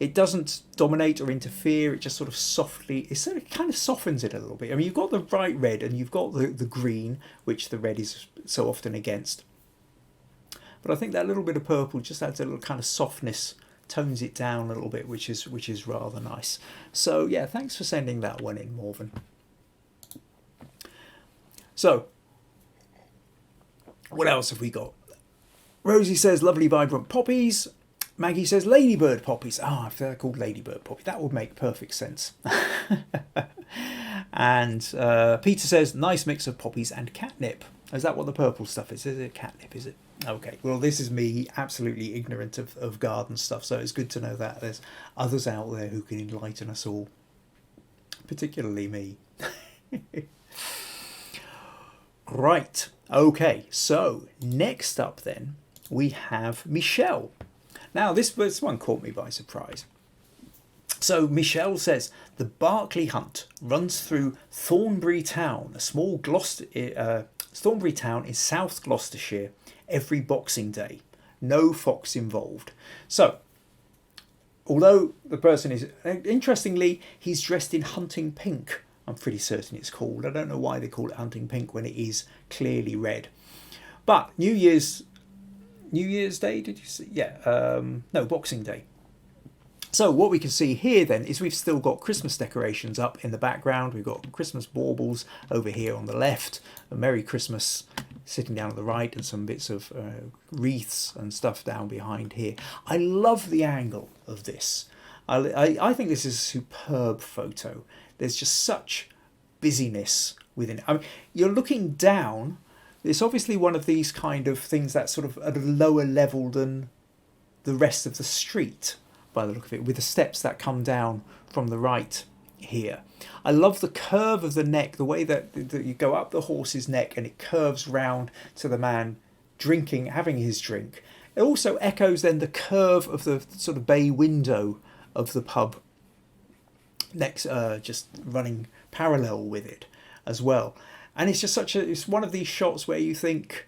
Speaker 1: It doesn't dominate or interfere. It just sort of softly, it kind of softens it a little bit. I mean, you've got the bright red and you've got the green, which the red is so often against. But I think that little bit of purple just adds a little kind of softness, tones it down a little bit, which is rather nice. So yeah, thanks for sending that one in, Morven. So what else have we got? Rosie says lovely vibrant poppies. Maggie says ladybird poppies. If they're called ladybird poppy, that would make perfect sense. And Peter says nice mix of poppies and catnip. Is that what the purple stuff is? Is it catnip? Is it? Okay, well, this is me absolutely ignorant of garden stuff, so it's good to know that there's others out there who can enlighten us all, particularly me. Right, okay, so next up then we have Michelle. Now this one caught me by surprise. So Michelle says, the Berkeley Hunt runs through Thornbury Town, a small Thornbury Town in South Gloucestershire, every Boxing Day. No fox involved. So, although the person is, interestingly, he's dressed in hunting pink. I'm pretty certain it's called. I don't know why they call it hunting pink when it is clearly red. But New Year's Day, did you see? Yeah, no, Boxing Day. So what we can see here then is we've still got Christmas decorations up in the background. We've got Christmas baubles over here on the left, a Merry Christmas sitting down on the right, and some bits of wreaths and stuff down behind here. I love the angle of this. I think this is a superb photo. There's just such busyness within it. I mean, you're looking down it's obviously one of these kind of things that's sort of at a lower level than the rest of the street, by the look of it, with the steps that come down from the right here. I love the curve of the neck, the way that you go up the horse's neck and it curves round to the man drinking, having his drink. It also echoes then the curve of the sort of bay window of the pub next, just running parallel with it as well. And it's just it's one of these shots where you think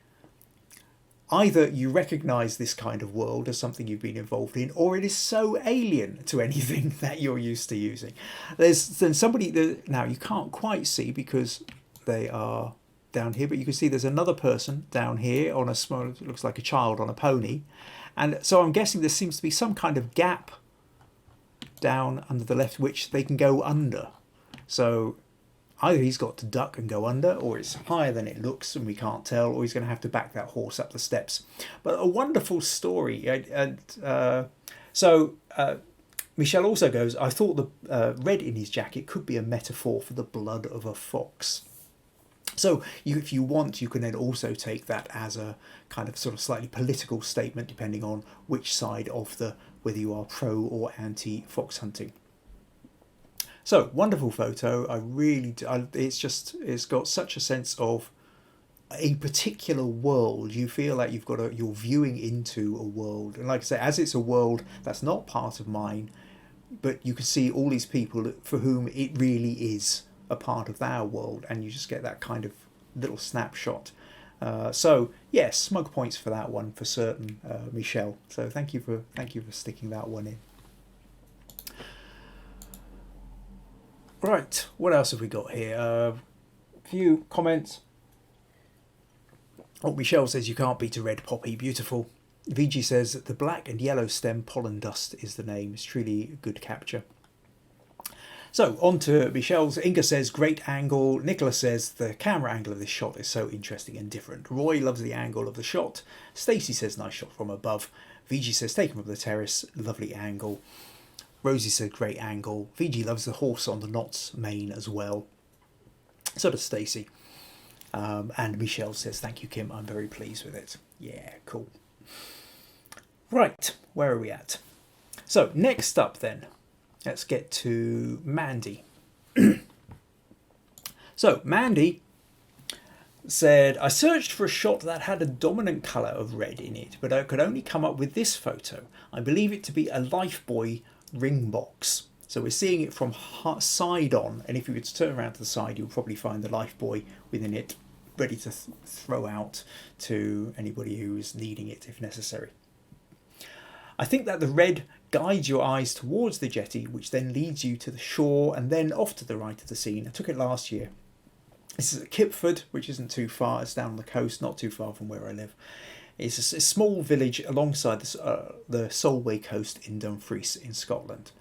Speaker 1: either you recognise this kind of world as something you've been involved in, or it is so alien to anything that you're used to using. There's then somebody now you can't quite see because they are down here, but you can see there's another person down here on a small, it looks like a child on a pony. And so I'm guessing there seems to be some kind of gap down under the left which they can go under. So either he's got to duck and go under, or it's higher than it looks and we can't tell, or he's going to have to back that horse up the steps. But a wonderful story. So Michelle also goes, I thought the red in his jacket could be a metaphor for the blood of a fox. So if you want, you can then also take that as a kind of sort of slightly political statement, depending on which side of whether you are pro or anti fox hunting. So wonderful photo. I really do. It's got such a sense of a particular world. You feel like you're viewing into a world, and like I say, as it's a world that's not part of mine, but you can see all these people for whom it really is a part of their world, and you just get that kind of little snapshot. So yes, smug points for that one for certain, Michelle. So thank you for sticking that one in. Right, what else have we got here? A few comments. Oh, Michelle says you can't beat a red poppy. Beautiful. VG says that the black and yellow stem pollen dust is the name. It's truly a good capture. So on to Michelle's. Inga says great angle. Nicola says the camera angle of this shot is so interesting and different. Roy loves the angle of the shot. Stacey says nice shot from above. VG says taken from the terrace, lovely angle. Rosie said great angle. VG loves the horse on the Knott's mane as well. So does Stacey. And Michelle says thank you, Kim. I'm very pleased with it. Yeah, cool. Right, where are we at? So next up then, let's get to Mandy. So Mandy said, I searched for a shot that had a dominant colour of red in it, but I could only come up with this photo. I believe it to be a Lifebuoy ring box. So we're seeing it from side on, and if you were to turn around to the side, you'll probably find the Lifebuoy within it, ready to throw out to anybody who is needing it if necessary. I think that the red guides your eyes towards the jetty, which then leads you to the shore and then off to the right of the scene. I took it last year. This is at Kipford, which isn't too far. It's down on the coast, not too far from where I live. It's a small village alongside the Solway coast in Dumfries in Scotland.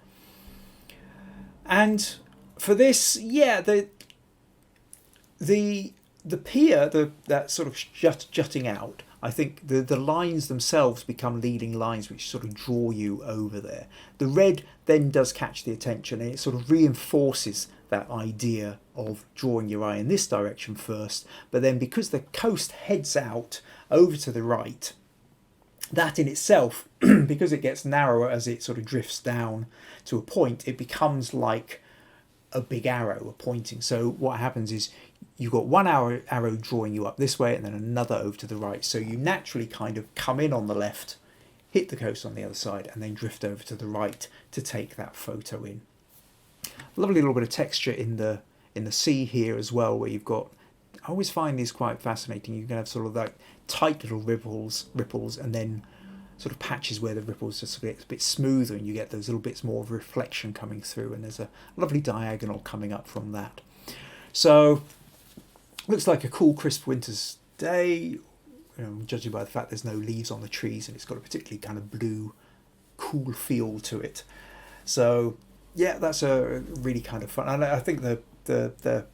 Speaker 1: And for this, yeah, the pier, that sort of jutting out, I think the lines themselves become leading lines which sort of draw you over there. The red then does catch the attention, and it sort of reinforces that idea of drawing your eye in this direction first, but then because the coast heads out over to the right, that in itself, because it gets narrower as it sort of drifts down to a point, it becomes like a big arrow pointing. So what happens is you've got one arrow drawing you up this way and then another over to the right. So you naturally kind of come in on the left, hit the coast on the other side, and then drift over to the right to take that photo in. Lovely little bit of texture in the sea here as well, where you've got, I always find these quite fascinating. You can have sort of like tight little ripples, and then sort of patches where the ripples just get a bit smoother, and you get those little bits more of reflection coming through, and there's a lovely diagonal coming up from that. So looks like a cool, crisp winter's day, judging by the fact there's no leaves on the trees, and it's got a particularly kind of blue, cool feel to it. So yeah, that's a really kind of fun. And I think the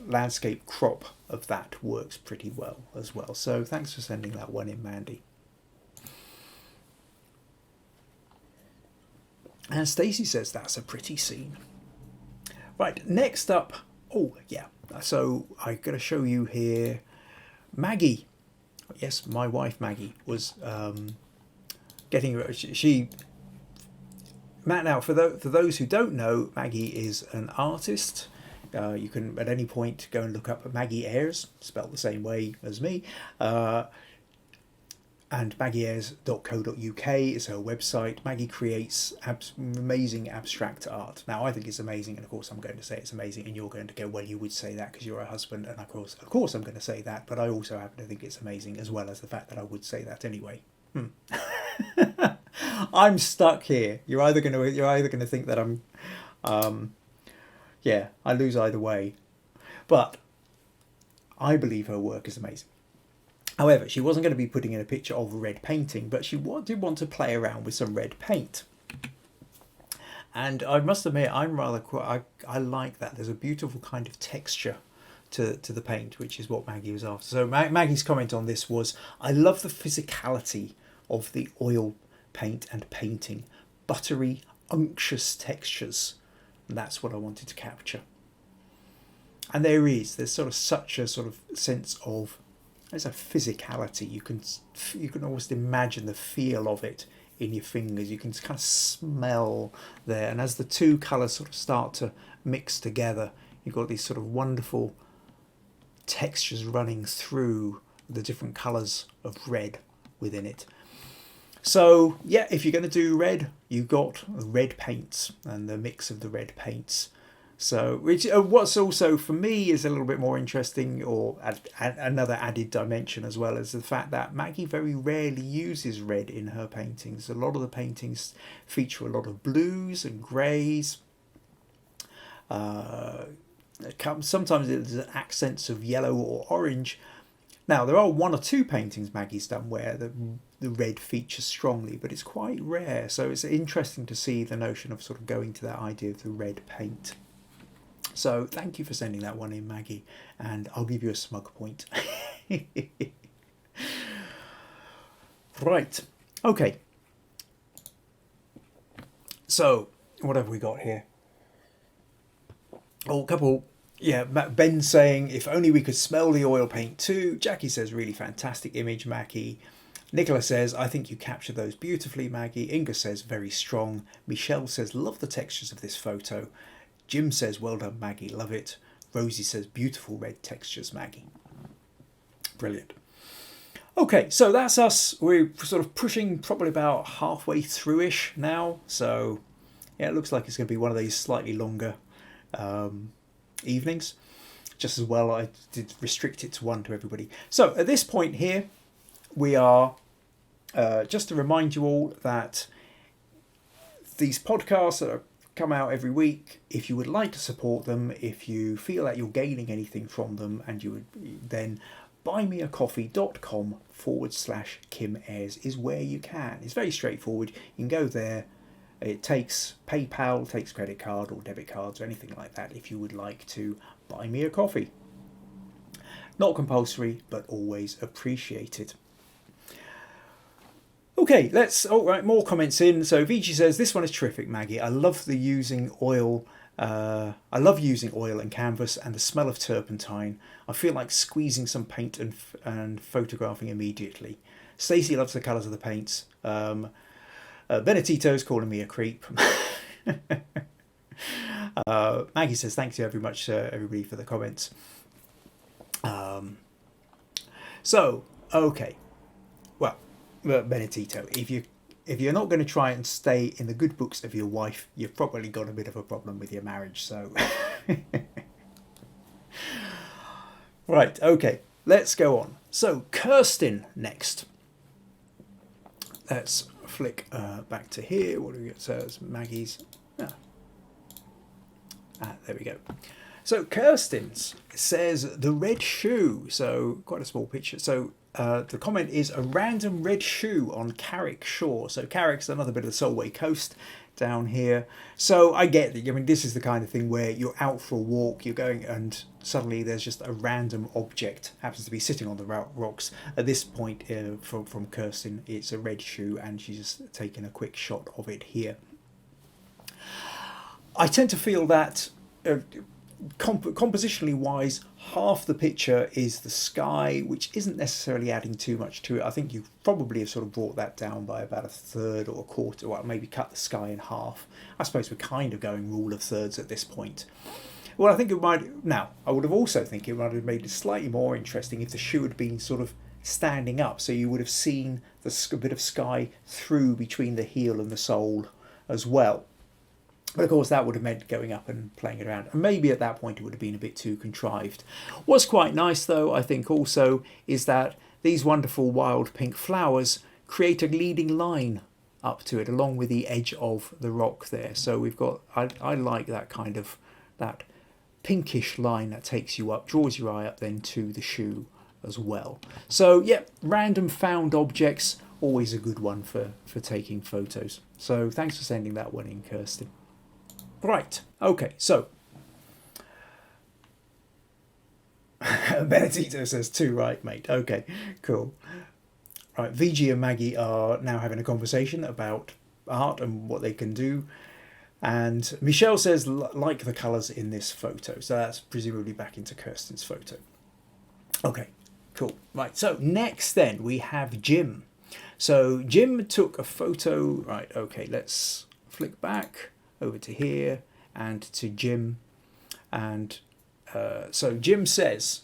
Speaker 1: landscape crop of that works pretty well as well. So thanks for sending that one in, Mandy. And Stacey says that's a pretty scene. Right, next up, oh yeah, so I'm going to show you here Maggie, yes, my wife Maggie was getting she. Matt, now for those who don't know, Maggie is an artist. You can at any point go and look up Maggie Ayres, spelled the same way as me. And maggieayres.co.uk is her website. Maggie creates amazing abstract art. Now, I think it's amazing, and of course I'm going to say it's amazing, and you're going to go, well, you would say that because you're a husband, and of course I'm going to say that, but I also happen to think it's amazing, as well as the fact that I would say that anyway. I'm stuck here. You're either going to think that I'm, I lose either way, but I believe her work is amazing. However, she wasn't going to be putting in a picture of a red painting, but she did want to play around with some red paint. And I must admit, I like that. There's a beautiful kind of texture to the paint, which is what Maggie was after. So Maggie's comment on this was, I love the physicality of the oil paint and painting. Buttery, unctuous textures. And that's what I wanted to capture. And there's sort of such a sort of sense of, there's a physicality. You can almost imagine the feel of it in your fingers. You can kind of smell there, and as the two colours sort of start to mix together, you've got these sort of wonderful textures running through the different colours of red within it. So yeah, if you're going to do red, you've got red paints and the mix of the red paints. So, what's also for me is a little bit more interesting, or another added dimension as well, is the fact that Maggie very rarely uses red in her paintings. A lot of the paintings feature a lot of blues and greys. Sometimes there's accents of yellow or orange. Now, there are one or two paintings Maggie's done where the red features strongly, but it's quite rare. So it's interesting to see the notion of sort of going to that idea of the red paint. So thank you for sending that one in, Maggie, and I'll give you a smug point. Right, okay. So what have we got here? Oh, a couple. Yeah, Ben saying, if only we could smell the oil paint too. Jackie says, really fantastic image, Maggie. Nicola says, I think you captured those beautifully, Maggie. Inga says, very strong. Michelle says, love the textures of this photo. Jim says, well done, Maggie, love it. Rosie says, beautiful red textures, Maggie. Brilliant. Okay, so that's us. We're sort of pushing probably about halfway through-ish now. So, yeah, it looks like it's going to be one of these slightly longer evenings. Just as well, I did restrict it to one to everybody. So, at this point here, we are, just to remind you all that these podcasts are come out every week. If you would like to support them, if you feel that you're gaining anything from them, and you would then buymeacoffee.com/Kim Ayres is where you can. It's very straightforward. You can go there. It takes PayPal, takes credit card or debit cards or anything like that if you would like to buy me a coffee. Not compulsory, but always appreciated. Okay, more comments in. So Vici says, this one is terrific, Maggie. I love using oil and canvas and the smell of turpentine. I feel like squeezing some paint and photographing immediately. Stacey loves the colours of the paints. Benedito's calling me a creep. Maggie says, thanks very much, everybody, for the comments. Okay. Well, Benedito, if you're not going to try and stay in the good books of your wife, you've probably got a bit of a problem with your marriage. So, right, okay, let's go on. So, Kirsten next. Let's flick back to here. What do we get? So it's Maggie's. There we go. So Kirsten's says the red shoe. So quite a small picture. So the comment is a random red shoe on Carrick Shore. So Carrick's another bit of the Solway coast down here. So I get that. I mean, this is the kind of thing where you're out for a walk, you're going, and suddenly there's just a random object happens to be sitting on the rocks. At this point, from Kirsten, it's a red shoe, and she's just taking a quick shot of it here. I tend to feel that compositionally wise, half the picture is the sky, which isn't necessarily adding too much to it. I think you probably have sort of brought that down by about a third or a quarter, well, maybe cut the sky in half. I suppose we're kind of going rule of thirds at this point. Well, I think it might, now, I would have also think it might have made it slightly more interesting if the shoe had been sort of standing up, so you would have seen a bit of sky through between the heel and the sole as well. But of course that would have meant going up and playing it around, and maybe at that point it would have been a bit too contrived. What's quite nice though, I think also, is that these wonderful wild pink flowers create a leading line up to it along with the edge of the rock there. So we've got, I like that kind of, that pinkish line that takes you up, draws your eye up then to the shoe as well. So yeah, random found objects, always a good one for taking photos. So thanks for sending that one in, Kirsten. Right, okay, so Benedito says 2 right, mate. Okay, cool. Right, VG and Maggie are now having a conversation about art and what they can do. And Michelle says, like the colours in this photo. So that's presumably back into Kirsten's photo. Okay, cool. Right, so next then we have Jim. So Jim took a photo. Right, okay, let's flick back over to here and to Jim. And so Jim says,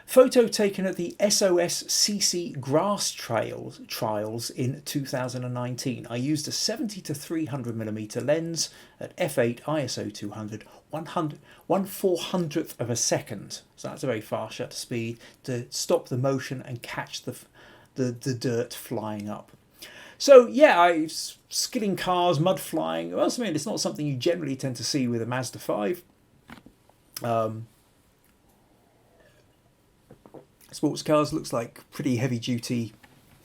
Speaker 1: photo taken at the SOS CC grass trials in 2019. I used a 70 to 300mm lens at f8 ISO 200, 1/400th of a second. So that's a very fast shutter speed to stop the motion and catch the dirt flying up. So yeah, skidding cars, mud flying. Well, I mean, it's not something you generally tend to see with a Mazda 5. Sports cars looks like pretty heavy duty,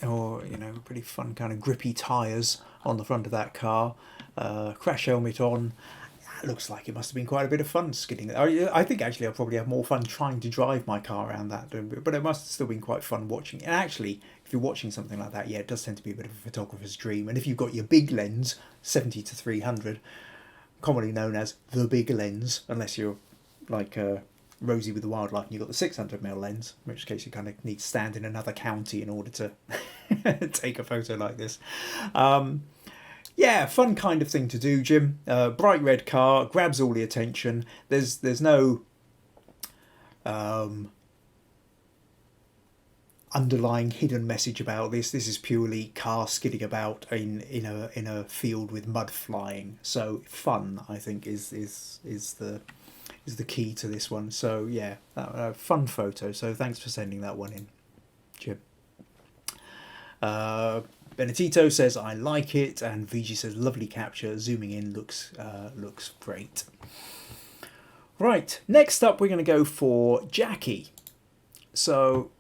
Speaker 1: or pretty fun kind of grippy tyres on the front of that car. Crash helmet on. It looks like it must have been quite a bit of fun skidding. I think actually I'll probably have more fun trying to drive my car around that, but it must have still been quite fun watching. And actually, if you're watching something like that, yeah, it does tend to be a bit of a photographer's dream. And if you've got your big lens, 70 to 300, commonly known as the big lens, unless you're like Rosie with the Wildlife and you've got the 600mm lens, in which case you kind of need to stand in another county in order to take a photo like this. Yeah, fun kind of thing to do, Jim. Bright red car, grabs all the attention. There's no underlying hidden message about this. This is purely car skidding about in a field with mud flying. So fun, I think, is the key to this one. So yeah, fun photo. So thanks for sending that one in, Jim. Benedito says, I like it, and VG says, lovely capture, zooming in looks great. Right, next up we're going to go for Jackie. So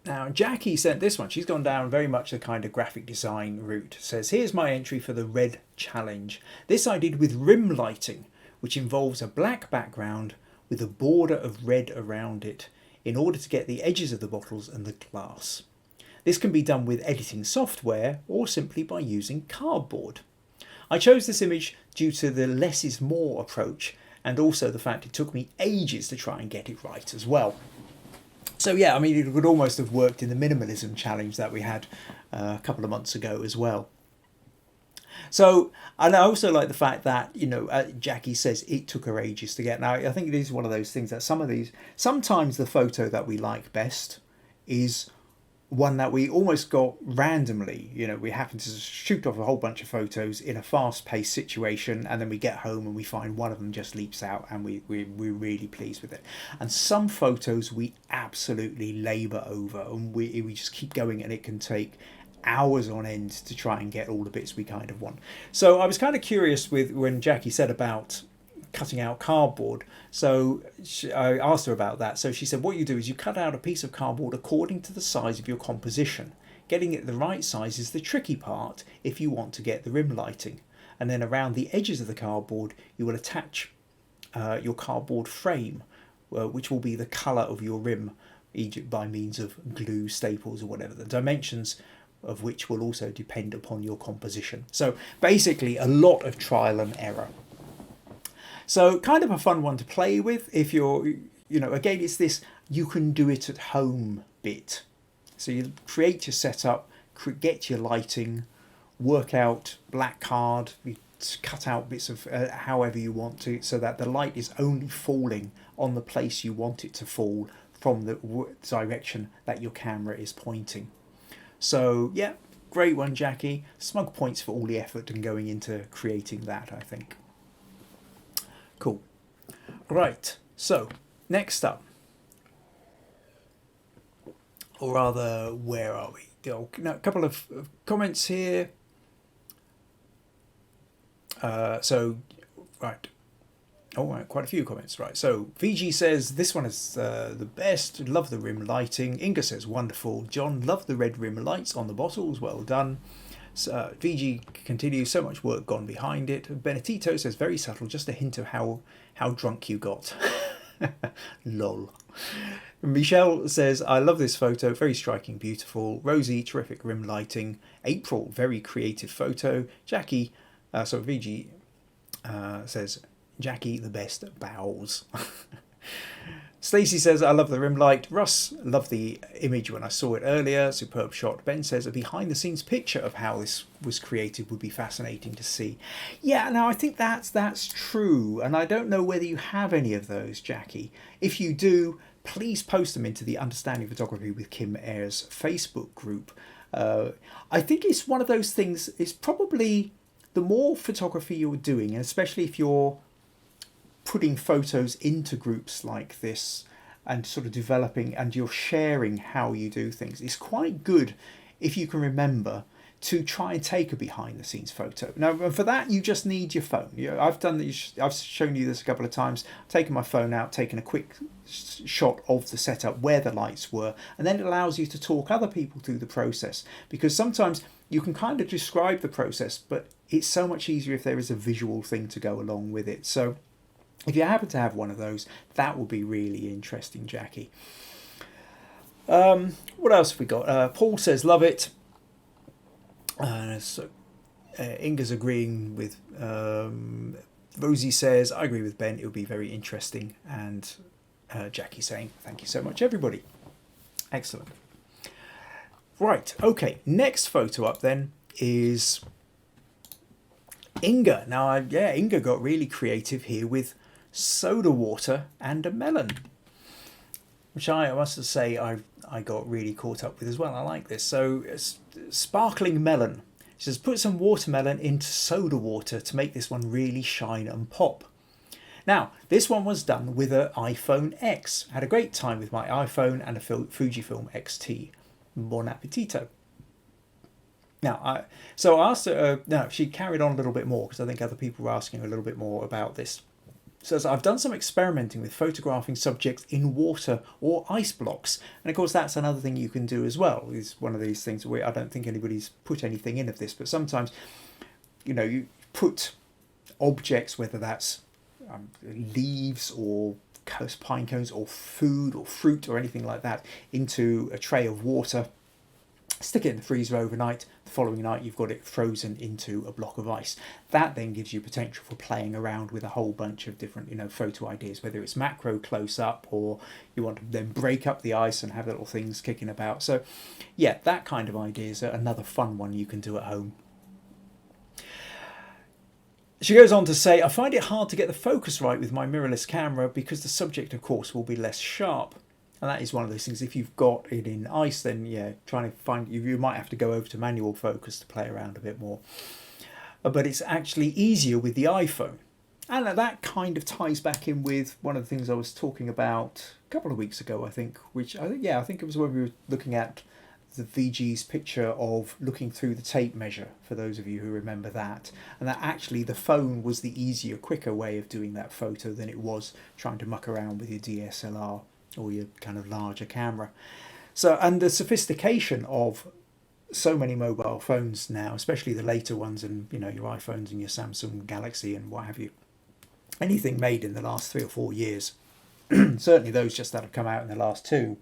Speaker 1: now Jackie sent this one. She's gone down very much the kind of graphic design route. Says, here's my entry for the red challenge. This I did with rim lighting, which involves a black background with a border of red around it in order to get the edges of the bottles and the glass. This can be done with editing software or simply by using cardboard. I chose this image due to the less is more approach, and also the fact it took me ages to try and get it right as well. So yeah, I mean, it would almost have worked in the minimalism challenge that we had a couple of months ago as well. So, and I also like the fact that, Jackie says it took her ages to get. Now, I think it is one of those things that sometimes the photo that we like best is one that we almost got randomly. We happen to shoot off a whole bunch of photos in a fast-paced situation, and then we get home and we find one of them just leaps out, and we're really pleased with it. And some photos we absolutely labour over, and we just keep going, and it can take hours on end to try and get all the bits we kind of want. So I was kind of curious with when Jackie said about cutting out cardboard. So I asked her about that. So she said, what you do is you cut out a piece of cardboard according to the size of your composition. Getting it the right size is the tricky part if you want to get the rim lighting. And then around the edges of the cardboard, you will attach your cardboard frame, which will be the colour of your rim, either by means of glue, staples or whatever. The dimensions of which will also depend upon your composition. So basically a lot of trial and error. So kind of a fun one to play with if you're, again, it's this you can do it at home bit. So you create your setup, get your lighting, work out black card, you cut out bits of however you want to, so that the light is only falling on the place you want it to fall from the direction that your camera is pointing. So yeah, great one, Jackie. Smug points for all the effort and going into creating that, I think. Cool. Right, so next up, or rather, where are we? A couple of comments here. Right. Oh, right, quite a few comments. Right, so VG says this one is the best. Love the rim lighting. Inga says wonderful. John, love the red rim lights on the bottles. Well done. VG continues, so much work gone behind it. Benedito says very subtle, just a hint of how drunk you got. Lol. Michelle says, I love this photo, very striking, beautiful. Rosie, terrific rim lighting. April, very creative photo. Jackie, VG says, Jackie, the best, bows. Stacey says, I love the rim light. Russ, love the image when I saw it earlier. Superb shot. Ben says, a behind the scenes picture of how this was created would be fascinating to see. Yeah, now I think that's true. And I don't know whether you have any of those, Jackie. If you do, please post them into the Understanding Photography with Kim Ayres Facebook group. I think it's one of those things, it's probably the more photography you're doing, and especially if you're putting photos into groups like this and sort of developing and you're sharing how you do things, it's quite good if you can remember to try and take a behind the scenes photo. Now for that you just need your phone. I've shown you this a couple of times, taken my phone out, taken a quick shot of the setup where the lights were, and then it allows you to talk other people through the process, because sometimes you can kind of describe the process, but it's so much easier if there is a visual thing to go along with it. So if you happen to have one of those, that will be really interesting, Jackie. What else have we got? Paul says, love it. Inga's agreeing with... Rosie says, I agree with Ben, it would be very interesting. And Jackie saying, thank you so much, everybody. Excellent. Right, okay, next photo up then is Inga. Now, Inga got really creative here with soda water and a melon, which I must say I got really caught up with as well. I like this. So sparkling melon. She says, put some watermelon into soda water to make this one really shine and pop. Now, this one was done with an iPhone X. I had a great time with my iPhone and a Fujifilm X-T. Buon appetito. Now, I asked her, she carried on a little bit more because I think other people were asking a little bit more about this. So I've done some experimenting with photographing subjects in water or ice blocks. And of course, that's another thing you can do as well. It's one of these things where I don't think anybody's put anything in of this, but sometimes, you put objects, whether that's leaves or pine cones or food or fruit or anything like that, into a tray of water, stick it in the freezer overnight. The following night you've got it frozen into a block of ice. That then gives you potential for playing around with a whole bunch of different photo ideas, whether it's macro close up or you want to then break up the ice and have little things kicking about. So yeah, that kind of idea is another fun one you can do at home. She goes on to say, I find it hard to get the focus right with my mirrorless camera because the subject, of course, will be less sharp. And that is one of those things. If you've got it in ice, then yeah, trying to find, you might have to go over to manual focus to play around a bit more. But it's actually easier with the iPhone. And that kind of ties back in with one of the things I was talking about a couple of weeks ago, I think, I think it was when we were looking at the VG's picture of looking through the tape measure, for those of you who remember that, and that actually the phone was the easier, quicker way of doing that photo than it was trying to muck around with your DSLR or your kind of larger camera. So, and the sophistication of so many mobile phones now, especially the later ones, and your iPhones and your Samsung Galaxy and what have you, anything made in the last 3 or 4 years, certainly those just that have come out in the last 2,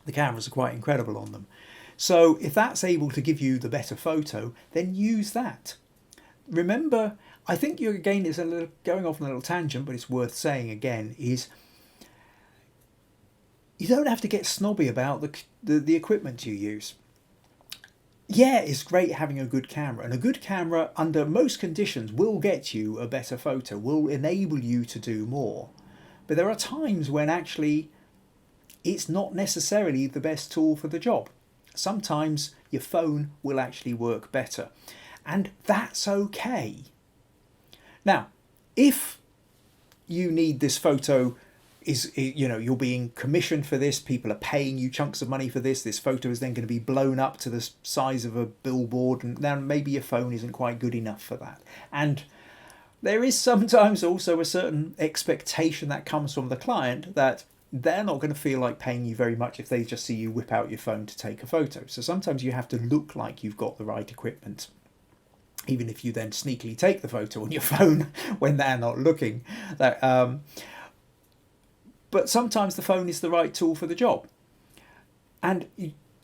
Speaker 1: the cameras are quite incredible on them. So if that's able to give you the better photo, then use that. Remember, I think you again is a little going off on a little tangent, but it's worth saying again is you don't have to get snobby about the equipment you use. Yeah, it's great having a good camera, and a good camera under most conditions will get you a better photo, will enable you to do more. But there are times when actually it's not necessarily the best tool for the job. Sometimes your phone will actually work better, and that's okay. Now, if you need this photo, you're being commissioned for this, people are paying you chunks of money for this photo is then going to be blown up to the size of a billboard, and then maybe your phone isn't quite good enough for that. And there is sometimes also a certain expectation that comes from the client that they're not going to feel like paying you very much if they just see you whip out your phone to take a photo. So sometimes you have to look like you've got the right equipment, even if you then sneakily take the photo on your phone when they're not looking. But sometimes the phone is the right tool for the job. And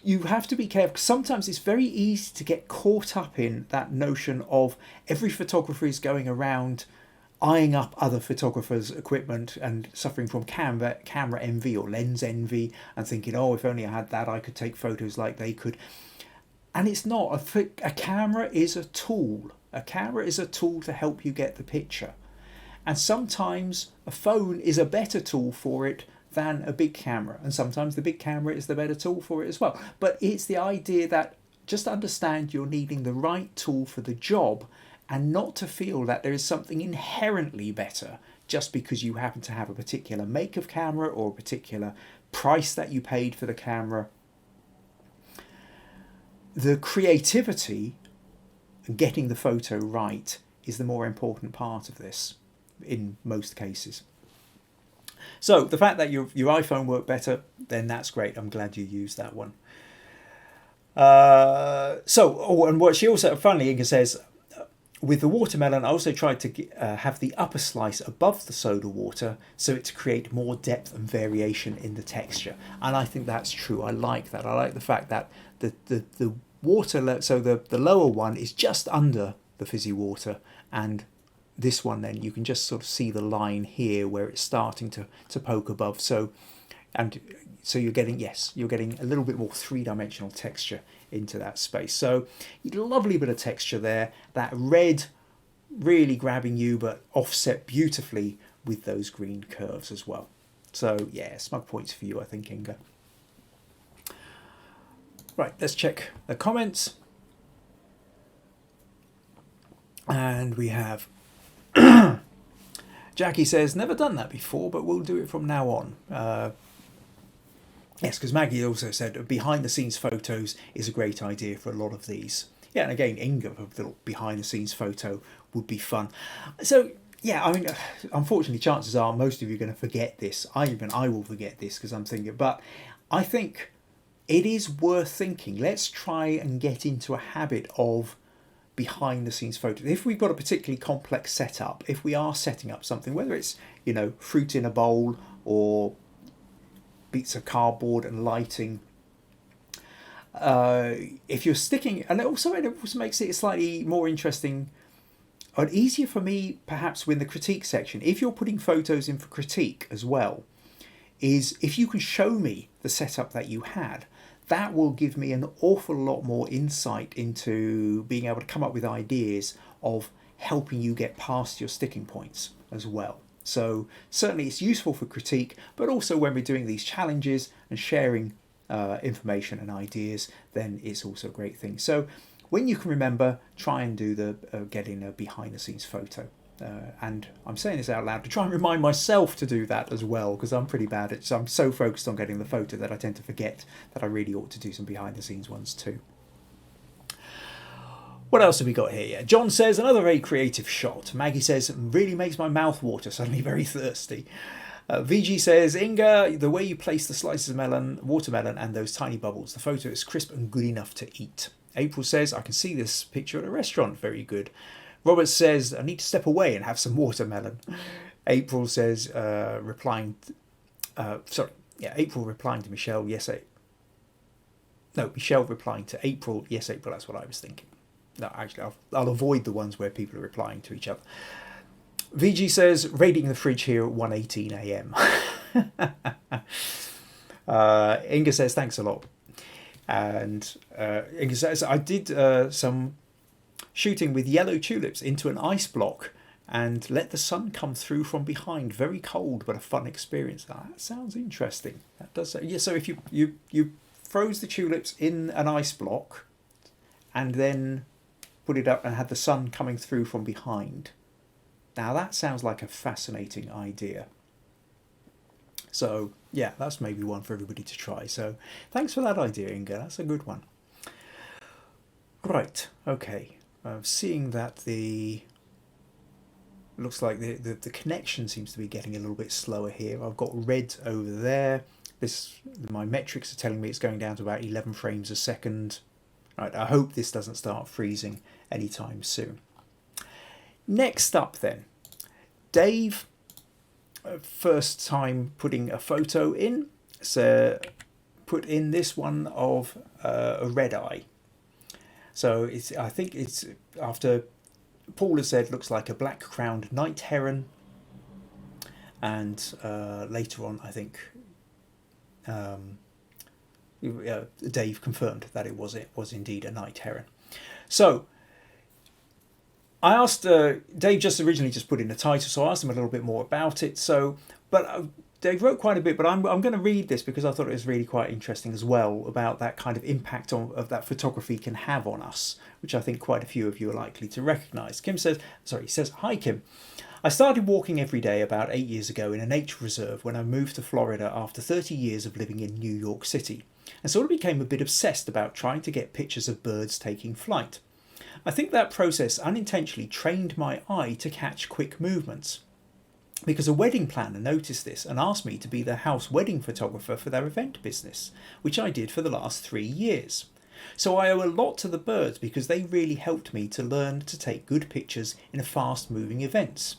Speaker 1: you have to be careful. Sometimes it's very easy to get caught up in that notion of every photographer is going around eyeing up other photographers' equipment and suffering from camera envy or lens envy and thinking, oh, if only I had that, I could take photos like they could. And it's not. A camera is a tool. A camera is a tool to help you get the picture. And sometimes a phone is a better tool for it than a big camera. And sometimes the big camera is the better tool for it as well. But it's the idea that just understand you're needing the right tool for the job, and not to feel that there is something inherently better just because you happen to have a particular make of camera or a particular price that you paid for the camera. The creativity and getting the photo right is the more important part of this in most cases. So the fact that your iPhone worked better, then that's great. I'm glad you used that one. And what she also, funnily, Inga says, with the watermelon, I also tried to have the upper slice above the soda water so it to create more depth and variation in the texture. And I think that's true. I like that. I like the fact that the water, so the lower one is just under the fizzy water, and this one then you can just sort of see the line here where it's starting to poke above. So you're getting a little bit more three-dimensional texture into that space. So lovely bit of texture there. That red really grabbing you, but offset beautifully with those green curves as well. So yeah, smug points for you, I think, Inga. Right, let's check the comments. And we have Jackie says, never done that before, but we'll do it from now on. Yes, because Maggie also said behind the scenes photos is a great idea for a lot of these. Yeah, and again, Inga, a little behind the scenes photo would be fun. So yeah, I mean, unfortunately, chances are most of you are going to forget this. I will forget this because I'm thinking, but I think it is worth thinking. Let's try and get into a habit of behind the scenes photos. If we've got a particularly complex setup, if we are setting up something, whether it's, fruit in a bowl or bits of cardboard and lighting, if you're sticking, and it also makes it slightly more interesting and easier for me perhaps with the critique section, if you're putting photos in for critique as well, is if you can show me the setup that you had, that will give me an awful lot more insight into being able to come up with ideas of helping you get past your sticking points as well. So certainly it's useful for critique, but also when we're doing these challenges and sharing information and ideas, then it's also a great thing. So when you can remember, try and do the getting a behind the scenes photo. And I'm saying this out loud to try and remind myself to do that as well, because I'm pretty bad at it. So I'm so focused on getting the photo that I tend to forget that I really ought to do some behind the scenes ones too. What else have we got here? Yeah, John says, another very creative shot. Maggie says, really makes my mouth water, suddenly very thirsty. VG says, Inga, the way you place the slices of watermelon and those tiny bubbles, the photo is crisp and good enough to eat. April says, I can see this picture at a restaurant, very good. Robert says, I need to step away and have some watermelon. April says, April replying to Michelle, Michelle replying to April, yes, April, that's what I was thinking. No, actually, I'll avoid the ones where people are replying to each other. VG says, raiding the fridge here at 1:18 a.m. Inga says, thanks a lot. And Inga says, I did some shooting with yellow tulips into an ice block and let the sun come through from behind. Very cold, but a fun experience. That sounds interesting. That does. Yeah. So if you froze the tulips in an ice block and then put it up and had the sun coming through from behind. Now that sounds like a fascinating idea. So yeah, that's maybe one for everybody to try. So thanks for that idea, Inga. That's a good one. Right. Okay. Seeing that looks like the connection seems to be getting a little bit slower here. I've got red over there. My metrics are telling me it's going down to about 11 frames a second. Right, I hope this doesn't start freezing anytime soon. Next up then, Dave, first time putting a photo in, so put in this one of a red eye. So I think it's after Paul has said looks like a black crowned night heron, and later on I think Dave confirmed that it was indeed a night heron. So I asked Dave just originally just put in a title, so I asked him a little bit more about it. So, but Dave wrote quite a bit, but I'm going to read this because I thought it was really quite interesting as well about that kind of impact of that photography can have on us, which I think quite a few of you are likely to recognise. He says, "Hi Kim. I started walking every day about 8 years ago in a nature reserve when I moved to Florida after 30 years of living in New York City, and sort of became a bit obsessed about trying to get pictures of birds taking flight. I think that process unintentionally trained my eye to catch quick movements, because a wedding planner noticed this and asked me to be their house wedding photographer for their event business, which I did for the last 3 years. So I owe a lot to the birds because they really helped me to learn to take good pictures in fast-moving events,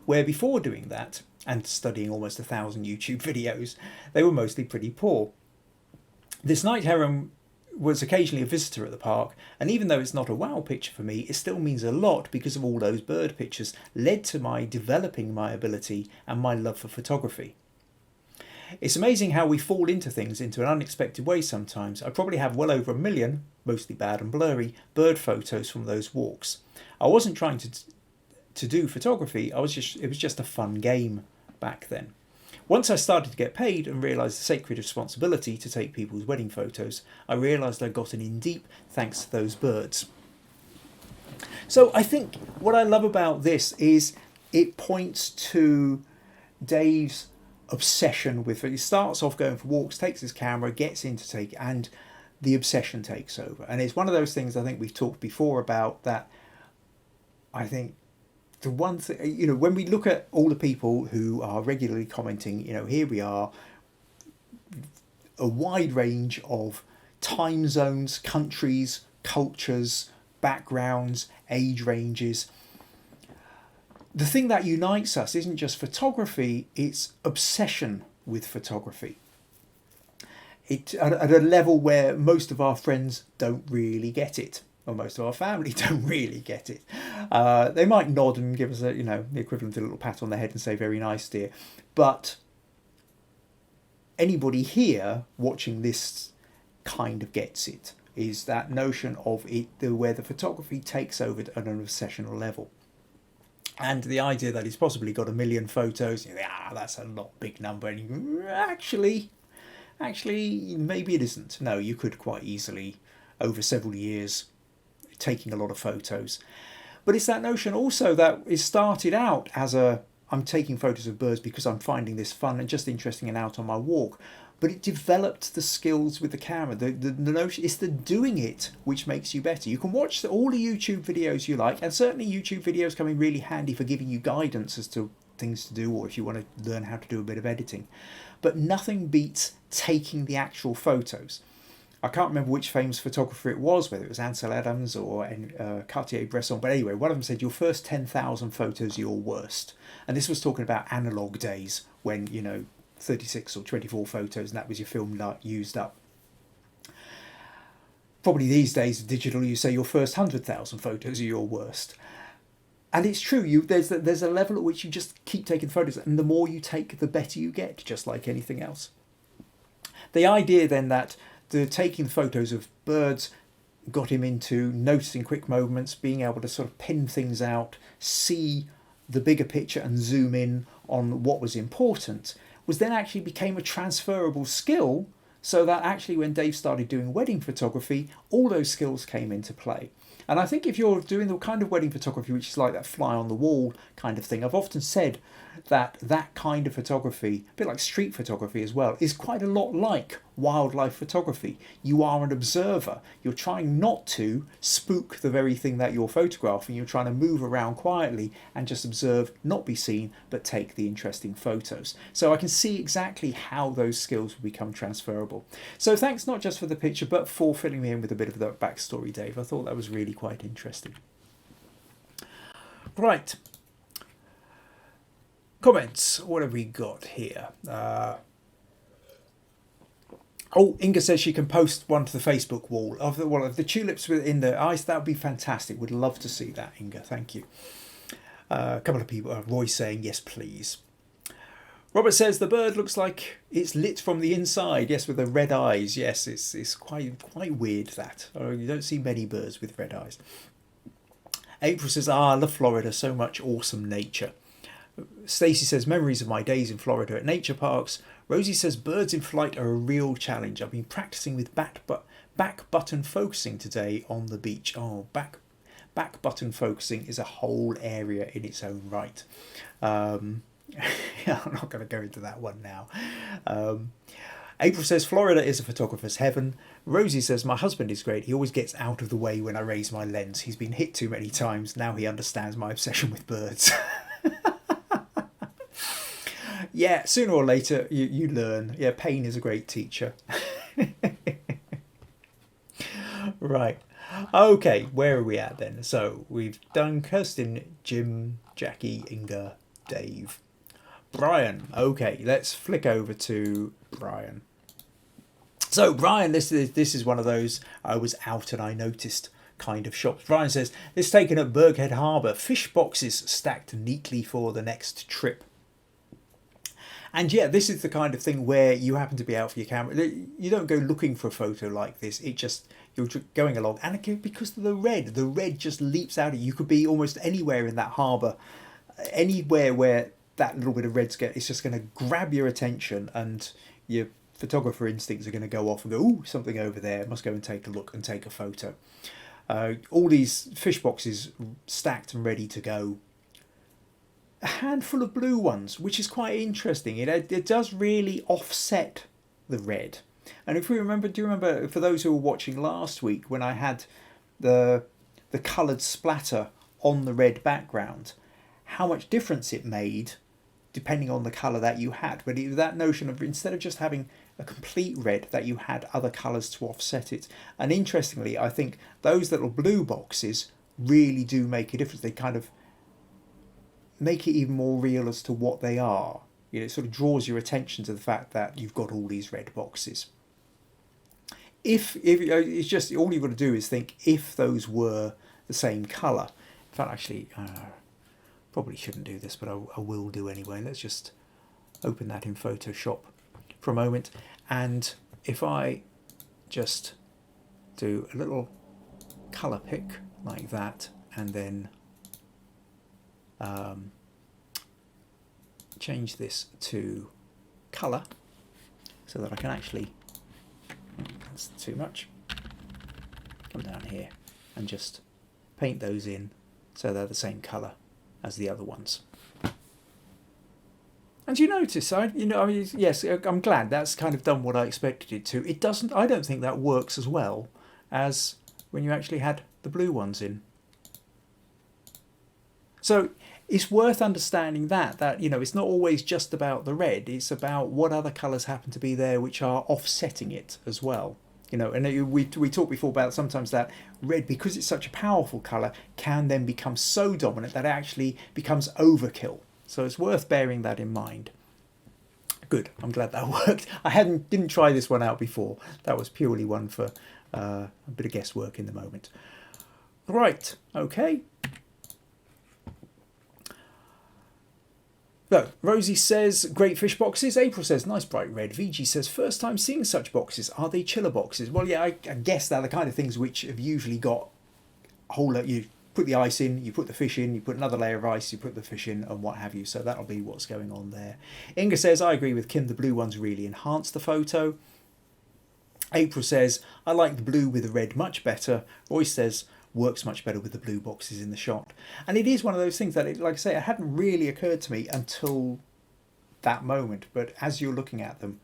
Speaker 1: where before doing that, and studying almost 1,000 YouTube videos, they were mostly pretty poor. This night heron was occasionally a visitor at the park, and even though it's not a wow picture for me, it still means a lot because of all those bird pictures led to my developing my ability and my love for photography. It's amazing how we fall into things into an unexpected way sometimes. I probably have well over 1 million, mostly bad and blurry, bird photos from those walks. I wasn't trying to do photography, it was just a fun game back then. Once I started to get paid and realised the sacred responsibility to take people's wedding photos, I realised I'd gotten in deep thanks to those birds." So I think what I love about this is it points to Dave's obsession with it. He starts off going for walks, takes his camera, gets in to take, and the obsession takes over. And it's one of those things I think we've talked before about that. I think the one thing, when we look at all the people who are regularly commenting, here we are, a wide range of time zones, countries, cultures, backgrounds, age ranges. The thing that unites us isn't just photography, it's obsession with photography. At a level where most of our friends don't really get it. Or most of our family don't really get it. They might nod and give us the equivalent of a little pat on the head and say, "Very nice, dear." But anybody here watching this kind of gets it. Is that notion of it, where the photography takes over at an obsessional level. And the idea that he's possibly got 1 million photos, that's a lot, big number. And actually, maybe it isn't. No, you could quite easily, over several years, taking a lot of photos. But it's that notion also that it started out as I'm taking photos of birds because I'm finding this fun and just interesting and out on my walk. But it developed the skills with the camera. The notion, it's the doing it which makes you better. You can watch all the YouTube videos you like, and certainly YouTube videos come in really handy for giving you guidance as to things to do, or if you want to learn how to do a bit of editing. But nothing beats taking the actual photos. I can't remember which famous photographer it was, whether it was Ansel Adams or Cartier-Bresson, but anyway, one of them said your first 10,000 photos, your worst. And this was talking about analogue days when, 36 or 24 photos and that was your film used up. probably these days of digital, you say your first 100,000 photos are your worst. And it's true, there's a level at which you just keep taking photos, and the more you take, the better you get, just like anything else. The idea then that the taking photos of birds got him into noticing quick moments, being able to sort of pin things out, see the bigger picture and zoom in on what was important, was then actually became a transferable skill, so that actually when Dave started doing wedding photography, all those skills came into play. And I think if you're doing the kind of wedding photography which is like that fly on the wall kind of thing, I've often said that that kind of photography, a bit like street photography as well, is quite a lot like wildlife photography. You are an observer. You're trying not to spook the very thing that you're photographing. You're trying to move around quietly and just observe, not be seen, but take the interesting photos. So I can see exactly how those skills will become transferable. So thanks not just for the picture, but for filling me in with a bit of that backstory, Dave. I thought that was really quite interesting. Right. Comments. What have we got here? Inga says she can post one to the Facebook wall of the tulips in the ice. That would be fantastic. Would love to see that, Inga. Thank you. A couple of people. Roy saying yes, please. Robert says the bird looks like it's lit from the inside. Yes, with the red eyes. Yes, it's quite weird that. You don't see many birds with red eyes. April says, I love Florida. So much awesome nature. Stacey says, memories of my days in Florida at nature parks. Rosie says, birds in flight are a real challenge. I've been practicing with back button focusing today on the beach. Oh, back button focusing is a whole area in its own right. I'm not going to go into that one now. April says, Florida is a photographer's heaven. Rosie says, my husband is great. He always gets out of the way when I raise my lens. He's been hit too many times. Now he understands my obsession with birds. Yeah, sooner or later you learn. Yeah, pain is a great teacher. Right. Okay, where are we at then? So we've done Kirsten, Jim, Jackie, Inga, Dave, Brian. Okay, let's flick over to Brian. So Brian, this is one of those I was out and I noticed kind of shops. Brian says, it's taken at Burghead Harbour. Fish boxes stacked neatly for the next trip. And yeah, this is the kind of thing where you happen to be out for your camera. You don't go looking for a photo like this. It just, you're going along. And again, because of the red just leaps out at you. You could be almost anywhere in that harbour, anywhere where that little bit of red's it's just going to grab your attention, and your photographer instincts are going to go off and go, ooh, something over there. I must go and take a look and take a photo. All these fish boxes stacked and ready to go. A handful of blue ones, which is quite interesting. It does really offset the red. And if we remember, do you remember, for those who were watching last week, when I had the coloured splatter on the red background, how much difference it made depending on the colour that you had. But that notion of, instead of just having a complete red, that you had other colours to offset it. And interestingly, I think those little blue boxes really do make a difference. They kind of make it even more real as to what they are. You know, it sort of draws your attention to the fact that you've got all these red boxes. If it's just, all you've got to do is think if those were the same colour. In fact, actually, probably shouldn't do this, but I will do anyway. Let's just open that in Photoshop for a moment. And if I just do a little colour pick like that, and then change this to colour so that I can actually, that's too much, come down here and just paint those in so they're the same colour as the other ones. And you notice, yes, I'm glad that's kind of done what I expected it to. It doesn't, I don't think that works as well as when you actually had the blue ones in. So it's worth understanding that it's not always just about the red. It's about what other colours happen to be there which are offsetting it as well. And we talked before about sometimes that red, because it's such a powerful colour, can then become so dominant that it actually becomes overkill. So it's worth bearing that in mind. Good. I'm glad that worked. I didn't try this one out before. That was purely one for a bit of guesswork in the moment. Right. Okay. So, Rosie says, great fish boxes. April says, nice bright red. VG says, first time seeing such boxes. Are they chiller boxes? Well, yeah, I guess they're the kind of things which have usually got a whole lot. You put the ice in, you put the fish in, you put another layer of ice, you put the fish in, and what have you. So that'll be what's going on there. Inga says, I agree with Kim. The blue ones really enhance the photo. April says, I like the blue with the red much better. Royce says, works much better with the blue boxes in the shot. And it is one of those things that, like I say, it hadn't really occurred to me until that moment. But as you're looking at them,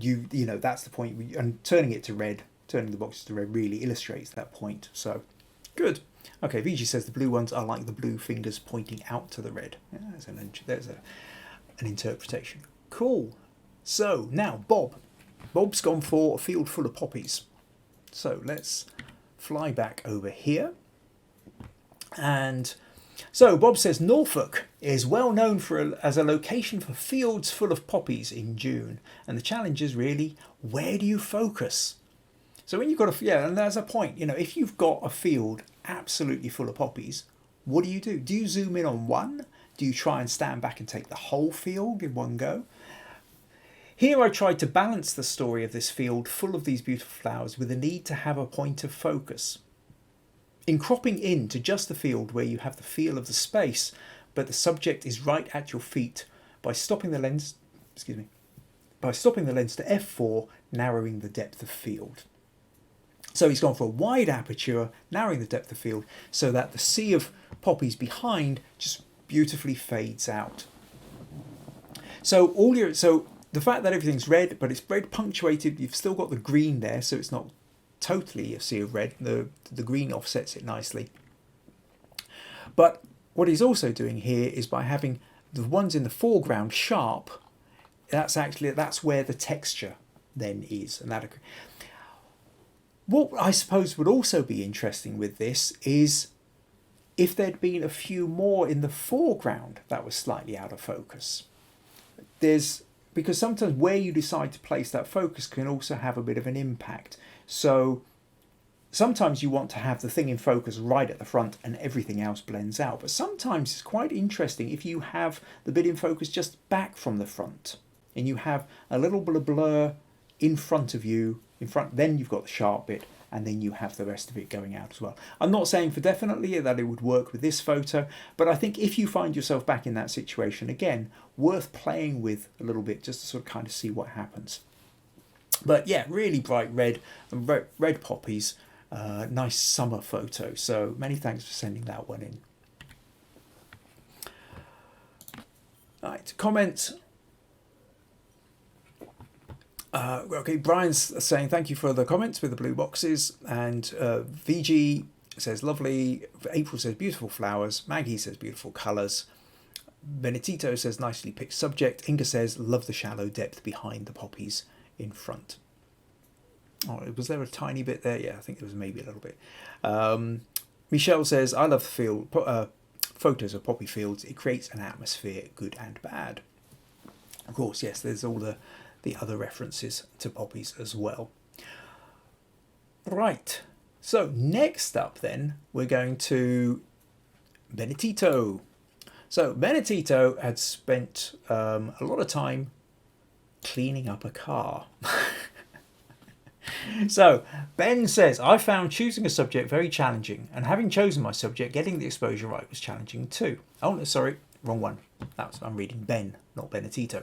Speaker 1: you know, that's the point. And turning it to red, turning the boxes to red really illustrates that point. So, good. Okay, VG says the blue ones are like the blue fingers pointing out to the red. Yeah, there's an interpretation. Cool. So, now, Bob. Bob's gone for a field full of poppies. So let's fly back over here. And so Bob says Norfolk is well known as a location for fields full of poppies in June. And the challenge is really, where do you focus? So when you've got and there's a point, you know, if you've got a field absolutely full of poppies, what do? Do you zoom in on one? Do you try and stand back and take the whole field in one go? Here I tried to balance the story of this field full of these beautiful flowers with the need to have a point of focus. In cropping in to just the field where you have the feel of the space, but the subject is right at your feet, by stopping the lens to f4, narrowing the depth of field. So he's gone for a wide aperture, narrowing the depth of field, so that the sea of poppies behind just beautifully fades out. So the fact that everything's red, but it's red punctuated, you've still got the green there, so it's not totally a sea of red. The green offsets it nicely. But what he's also doing here is by having the ones in the foreground sharp, that's where the texture then is. And that, what I suppose would also be interesting with this is if there'd been a few more in the foreground that was slightly out of focus. Because sometimes where you decide to place that focus can also have a bit of an impact. So sometimes you want to have the thing in focus right at the front and everything else blends out. But sometimes it's quite interesting if you have the bit in focus just back from the front and you have a little bit of blur in front of you, then you've got the sharp bit, and then you have the rest of it going out as well. I'm not saying for definitely that it would work with this photo, but I think if you find yourself back in that situation, again, worth playing with a little bit just to sort of kind of see what happens. But yeah, really bright red and red poppies, nice summer photo. So many thanks for sending that one in. All right, comments. Okay, Brian's saying thank you for the comments with the blue boxes, and VG says lovely. April says beautiful flowers. Maggie says beautiful colours. Benedito says nicely picked subject. Inga says love the shallow depth behind the poppies in front. Oh, was there a tiny bit there? Yeah, I think there was maybe a little bit. Michelle says I love the field photos of poppy fields. It creates an atmosphere, good and bad. Of course, yes. There's all the other references to poppies as well. Right, so next up then we're going to Benedito. So Benedito had spent a lot of time cleaning up a car. So Ben says, I found choosing a subject very challenging, and having chosen my subject, getting the exposure right was challenging too. Oh no, sorry, wrong one. I'm reading Ben, not Benedito.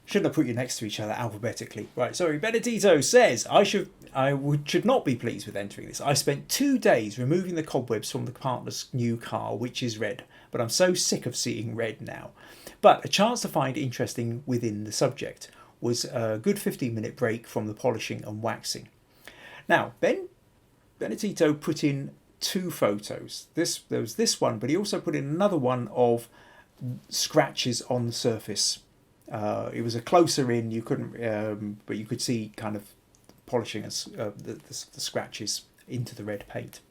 Speaker 1: Shouldn't have put you next to each other alphabetically. Right, sorry. Benedito says, I should not be pleased with entering this. I spent 2 days removing the cobwebs from the partner's new car, which is red. But I'm so sick of seeing red now. But a chance to find interesting within the subject was a good 15-minute break from the polishing and waxing. Now, Benedito put in 2 photos. There was this one, but he also put in another one of scratches on the surface. It was a closer in, you couldn't, but you could see kind of polishing the scratches into the red paint.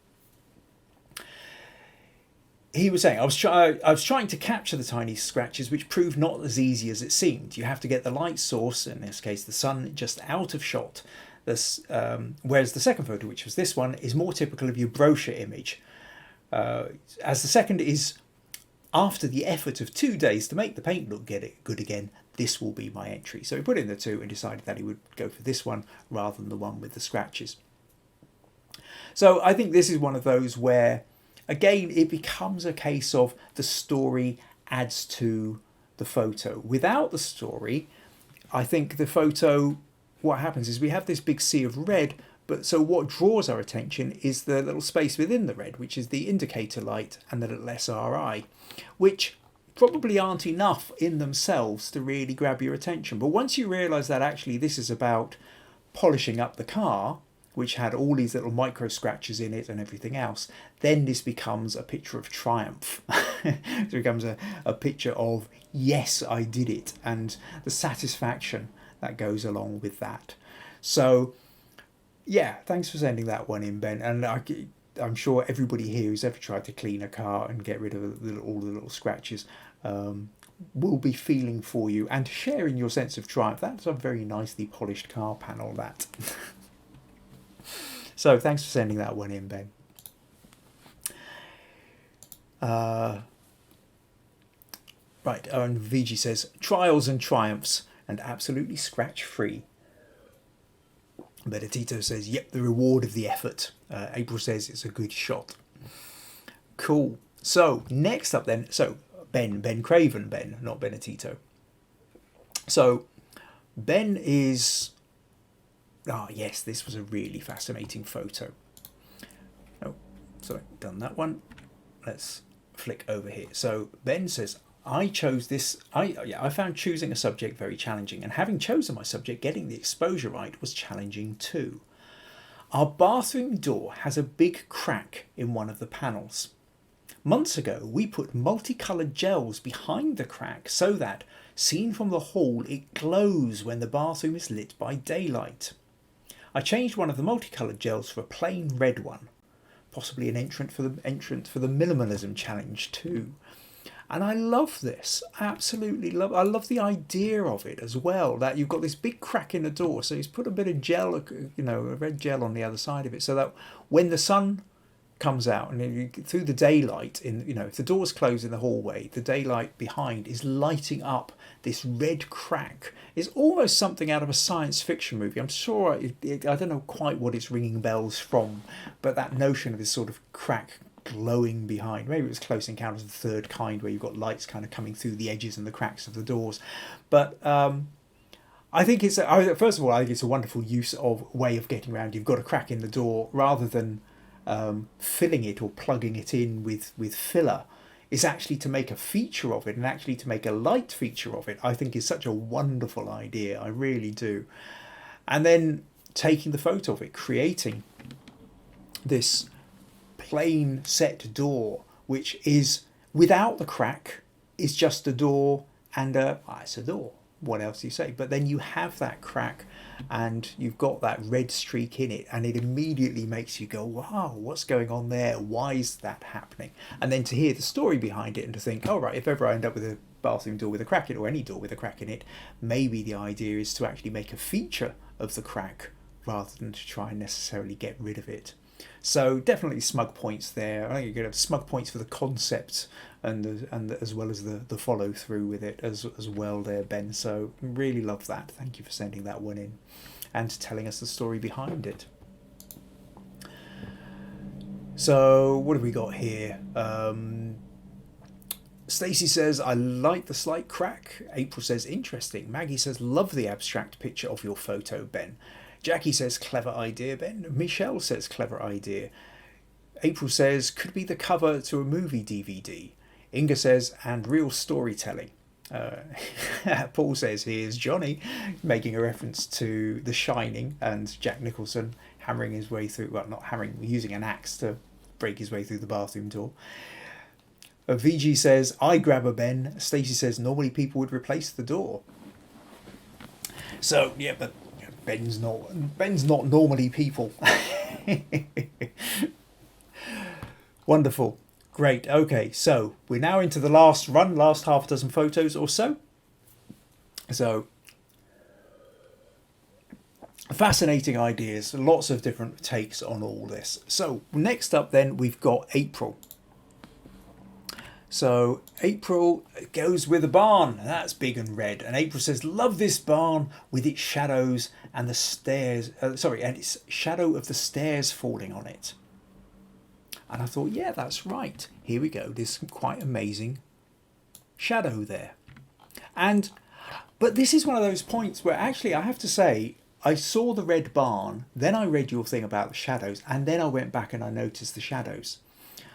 Speaker 1: he was saying, I was trying to capture the tiny scratches, which proved not as easy as it seemed. You have to get the light source, in this case the sun, just out of shot. Whereas the second photo, which was this one, is more typical of your brochure image. As the second is after the effort of 2 days to make the paint look good again, this will be my entry. So he put in the two and decided that he would go for this one rather than the one with the scratches. So I think this is one of those where, again, it becomes a case of the story adds to the photo. Without the story, I think the photo, what happens is we have this big sea of red, but so what draws our attention is the little space within the red, which is the indicator light and the little SRI, which probably aren't enough in themselves to really grab your attention. But once you realise that actually this is about polishing up the car, which had all these little micro scratches in it and everything else, then this becomes a picture of triumph. It becomes a picture of, yes, I did it, and the satisfaction that goes along with that. So, yeah, thanks for sending that one in, Ben. And I'm sure everybody here who's ever tried to clean a car and get rid of all the little scratches will be feeling for you and sharing your sense of triumph. That's a very nicely polished car panel, that. So thanks for sending that one in, Ben. Right, and VG says, trials and triumphs and absolutely scratch-free. Benedito says, yep, the reward of the effort. April says it's a good shot. Cool. So next up then, so Ben Craven, Ben, not Benedito. So Ben is... Ah, yes, this was a really fascinating photo. Oh, sorry, done that one. Let's flick over here. So Ben says, I chose this. I found choosing a subject very challenging, and having chosen my subject, getting the exposure right was challenging too. Our bathroom door has a big crack in one of the panels. Months ago, we put multicoloured gels behind the crack so that, seen from the hall, it glows when the bathroom is lit by daylight. I changed one of the multicoloured gels for a plain red one, possibly an entrant for the minimalism challenge too. And I love this, absolutely love. I love the idea of it as well, that you've got this big crack in the door, so he's put a bit of gel, a red gel on the other side of it, so that when the sun comes out and through the daylight, if the door's closed in the hallway, the daylight behind is lighting up this red crack. It's almost something out of a science fiction movie. I'm sure I don't know quite what it's ringing bells from, but that notion of this sort of crack glowing behind, maybe it was Close Encounters of the Third Kind, where you've got lights kind of coming through the edges and the cracks of the doors. But I think first of all, I think it's a wonderful way of getting around. You've got a crack in the door, rather than filling it or plugging it in with filler, is actually to make a feature of it, and actually to make a light feature of it, I think is such a wonderful idea. I really do. And then taking the photo of it, creating this plain set door, which is without the crack, is just a door and it's a door. What else do you say? But then you have that crack and you've got that red streak in it, and it immediately makes you go, wow, what's going on there? Why is that happening? And then to hear the story behind it and to think, oh right, if ever I end up with a bathroom door with a crack in it, or any door with a crack in it, maybe the idea is to actually make a feature of the crack rather than to try and necessarily get rid of it. So definitely smug points there. I think you're going to have smug points for the concept and as well as the follow through with it as well there, Ben. So really love that. Thank you for sending that one in and telling us the story behind it. So what have we got here? Stacey says, I like the slight crack. April says, interesting. Maggie says, love the abstract picture of your photo, Ben. Jackie says, clever idea, Ben. Michelle says, clever idea. April says, could be the cover to a movie DVD. Inga says, and real storytelling. Paul says, here's Johnny, making a reference to The Shining and Jack Nicholson hammering his way through, well, not hammering, using an axe to break his way through the bathroom door. VG says, I grab a Ben. Stacey says, normally people would replace the door. So, yeah, but Ben's not normally people. Wonderful. Great. Okay, so we're now into the last run, last half dozen photos or so. So fascinating ideas, lots of different takes on all this. So next up then we've got April. So April goes with a barn. That's big and red. And April says, love this barn with its shadows and the stairs. And its shadow of the stairs falling on it. And I thought, yeah, that's right. Here we go. There's some quite amazing shadow there. But this is one of those points where actually I have to say, I saw the red barn, then I read your thing about the shadows, and then I went back and I noticed the shadows.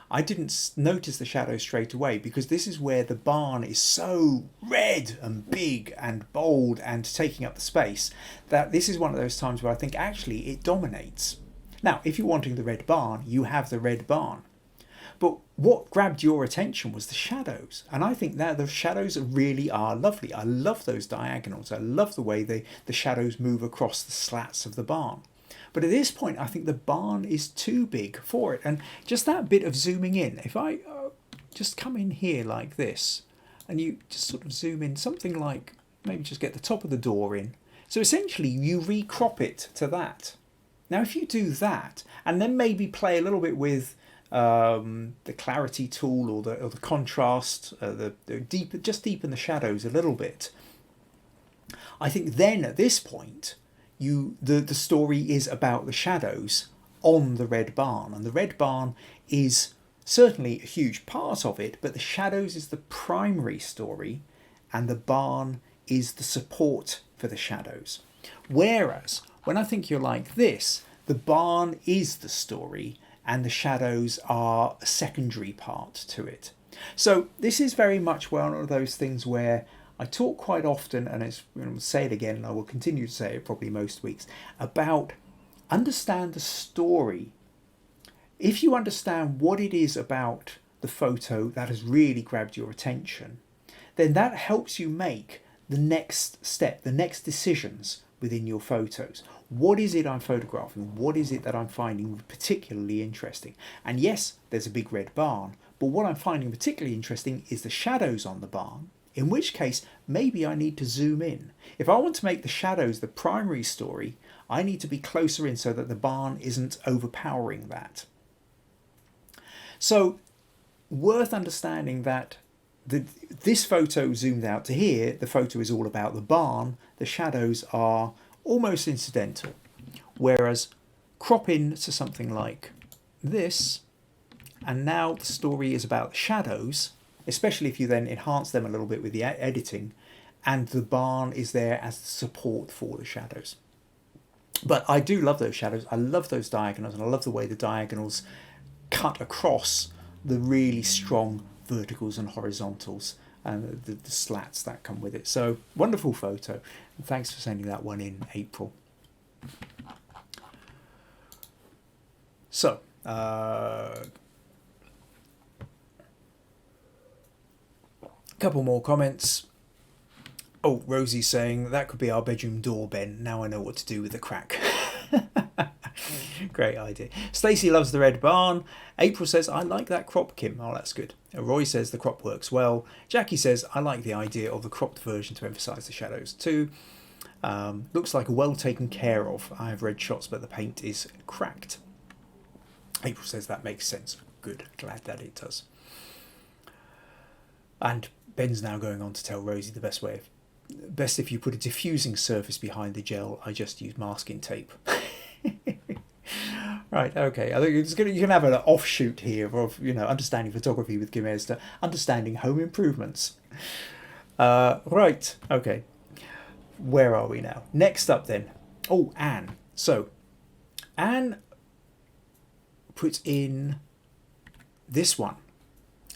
Speaker 1: I didn't notice the shadows straight away because this is where the barn is so red and big and bold and taking up the space that this is one of those times where I think actually it dominates. Now, if you're wanting the red barn, you have the red barn. But what grabbed your attention was the shadows. And I think that the shadows really are lovely. I love those diagonals. I love the way the shadows move across the slats of the barn. But at this point, I think the barn is too big for it. And just that bit of zooming in, if I just come in here like this, and you just sort of zoom in, something like, maybe just get the top of the door in. So essentially, you recrop it to that. Now, if you do that, and then maybe play a little bit with the clarity tool or the contrast, deepen the shadows a little bit, I think then at this point, the story is about the shadows on the red barn, and the red barn is certainly a huge part of it, but the shadows is the primary story and the barn is the support for the shadows. Whereas when I think you're like this, the barn is the story and the shadows are a secondary part to it. So this is very much one of those things where I talk quite often, and I'll say it again, and I will continue to say it probably most weeks, about understand the story. If you understand what it is about the photo that has really grabbed your attention, then that helps you make the next step, the next decisions within your photos. What is it I'm photographing? What is it that I'm finding particularly interesting? And yes, there's a big red barn, but what I'm finding particularly interesting is the shadows on the barn. In which case, maybe I need to zoom in. If I want to make the shadows the primary story, I need to be closer in so that the barn isn't overpowering that. So, worth understanding that this photo zoomed out to here, the photo is all about the barn, the shadows are almost incidental. Whereas, crop in to something like this, and now the story is about the shadows, especially if you then enhance them a little bit with the editing, and the barn is there as the support for the shadows. But I do love those shadows. I love those diagonals, and I love the way the diagonals cut across the really strong verticals and horizontals and the slats that come with it. So wonderful photo. And thanks for sending that one in, April. So, couple more comments. Oh, Rosie's saying that could be our bedroom door, Ben. Now I know what to do with the crack. Great idea. Stacey loves the red barn. April says, I like that crop, Kim. Oh, that's good. Roy says the crop works well. Jackie says, I like the idea of the cropped version to emphasise the shadows too. Looks like well taken care of. I have red shots, but the paint is cracked. April says that makes sense. Good. Glad that it does. And Ben's now going on to tell Rosie the best if you put a diffusing surface behind the gel. I just use masking tape. Right, okay. I think you can have an offshoot here of understanding photography with Kim Ayres to understanding home improvements. Right, okay. Where are we now? Next up then. Oh, Anne. So, Anne puts in this one.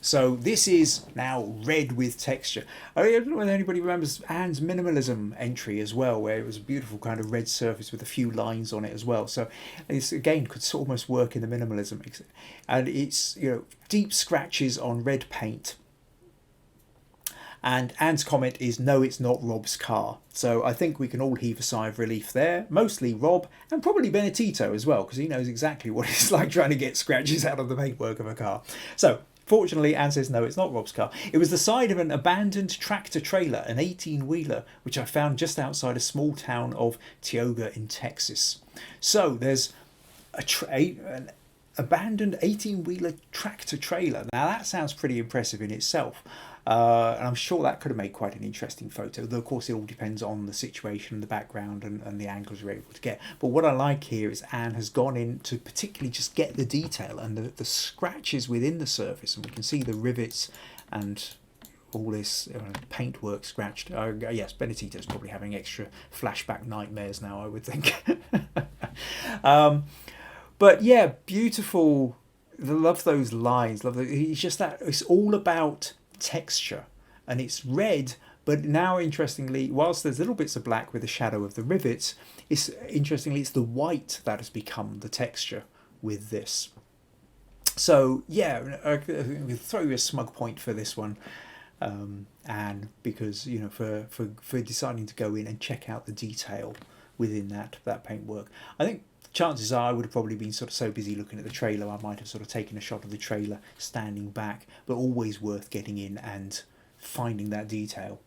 Speaker 1: So this is now red with texture. I don't know whether anybody remembers Anne's minimalism entry as well, where it was a beautiful kind of red surface with a few lines on it as well. So this again could almost work in the minimalism, and it's deep scratches on red paint. And Anne's comment is, no, it's not Rob's car. So I think we can all heave a sigh of relief there. Mostly Rob, and probably Benedetto as well, because he knows exactly what it's like trying to get scratches out of the paintwork of a car. So Fortunately, Anne says, no, it's not Rob's car. It was the side of an abandoned tractor trailer, an 18-wheeler, which I found just outside a small town of Tioga in Texas. So there's an abandoned 18-wheeler tractor trailer. Now that sounds pretty impressive in itself. And I'm sure that could have made quite an interesting photo, though of course it all depends on the situation, the background and the angles you're able to get. But what I like here is Anne has gone in to particularly just get the detail and the scratches within the surface, and we can see the rivets and all this paintwork scratched. Yes, Benedito's probably having extra flashback nightmares now, I would think. But yeah, beautiful. I love those lines. He's just that. It's all about texture, and it's red, but now interestingly, whilst there's little bits of black with the shadow of the rivets, it's the white that has become the texture with this. So yeah, I'll throw you a smug point for this one, and because for deciding to go in and check out the detail within that paintwork. I think chances are I would have probably been sort of so busy looking at the trailer I might have sort of taken a shot of the trailer standing back, but always worth getting in and finding that detail.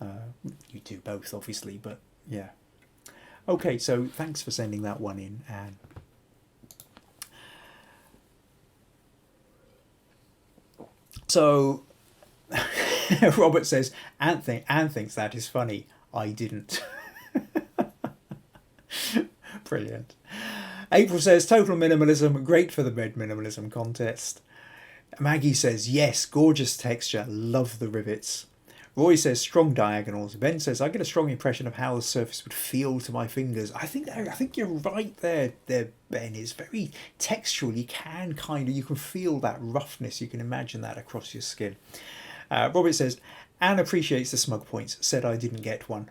Speaker 1: You do both obviously, but yeah. Okay, so thanks for sending that one in, Anne. So Robert says, Anne thinks that is funny. I didn't. Brilliant. April says, total minimalism, great for the red minimalism contest. Maggie says, yes, gorgeous texture, love the rivets. Roy says, strong diagonals. Ben says, I get a strong impression of how the surface would feel to my fingers. I think you're right there, Ben. It's very textural. You can feel that roughness. You can imagine that across your skin. Robert says, Anne appreciates the smug points. Said I didn't get one.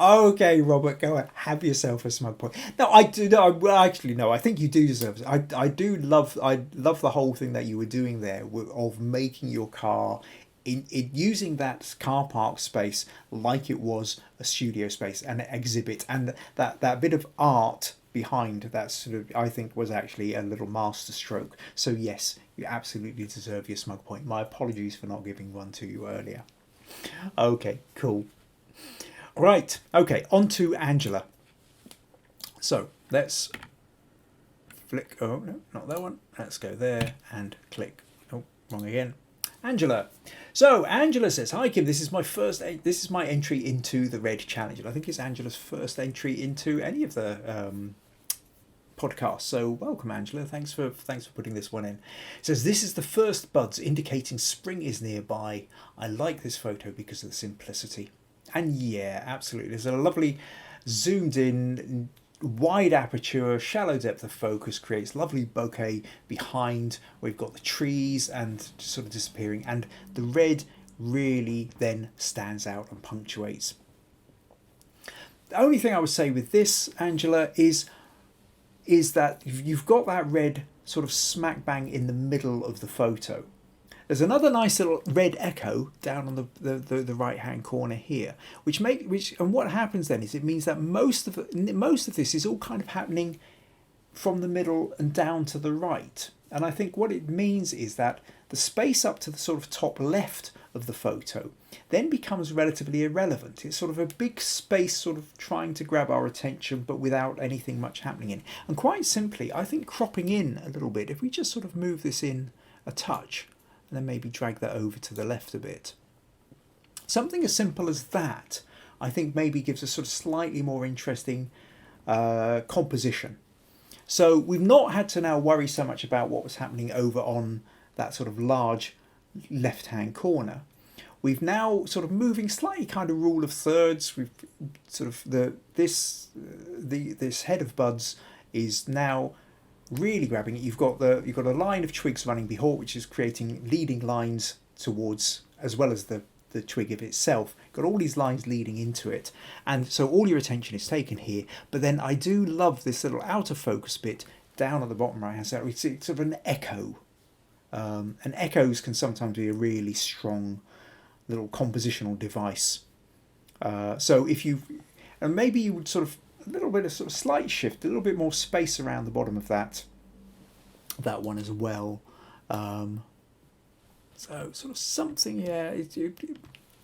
Speaker 1: Okay, Robert, go ahead. Have yourself a smug point. No, I do. No, well, actually, no. I think you do deserve it. I do love. I love the whole thing that you were doing there of making your car in using that car park space like it was a studio space and an exhibit, and that bit of art behind that sort of, I think, was actually a little master stroke. So yes, you absolutely deserve your smug point. My apologies for not giving one to you earlier. Okay, cool. Right, okay, on to Angela. So let's flick. Oh no, not that one. Let's go there and click. Oh, wrong again. Angela. So Angela says, hi Kim, this is my entry into the Red Challenge. And I think it's Angela's first entry into any of the podcasts. So welcome, Angela. Thanks for putting this one in. It says, this is the first buds indicating spring is nearby. I like this photo because of the simplicity. And yeah, absolutely. There's a lovely zoomed in, wide aperture, shallow depth of focus, creates lovely bokeh behind. We've got the trees and sort of disappearing, and the red really then stands out and punctuates. The only thing I would say with this, Angela, is that you've got that red sort of smack bang in the middle of the photo. There's another nice little red echo down on the right hand corner here, and what happens then is it means that most of this is all kind of happening from the middle and down to the right. And I think what it means is that the space up to the sort of top left of the photo then becomes relatively irrelevant. It's sort of a big space sort of trying to grab our attention, but without anything much happening in. And quite simply, I think cropping in a little bit, if we just sort of move this in a touch, and then maybe drag that over to the left a bit. Something as simple as that, I think, maybe gives a sort of slightly more interesting composition. So we've not had to now worry so much about what was happening over on that sort of large left-hand corner. We've now sort of moving slightly kind of rule of thirds. We've sort of this head of buds is now really grabbing it. You've got a line of twigs running before, which is creating leading lines towards, as well as the twig of itself. Got all these lines leading into it, and so all your attention is taken here. But then I do love this little outer focus bit down at the bottom right hand side. It's sort of an echo, and echoes can sometimes be a really strong little compositional device. So if you, and maybe you would sort of a little bit of sort of slight shift, a little bit more space around the bottom of that one as well. So sort of something, yeah, you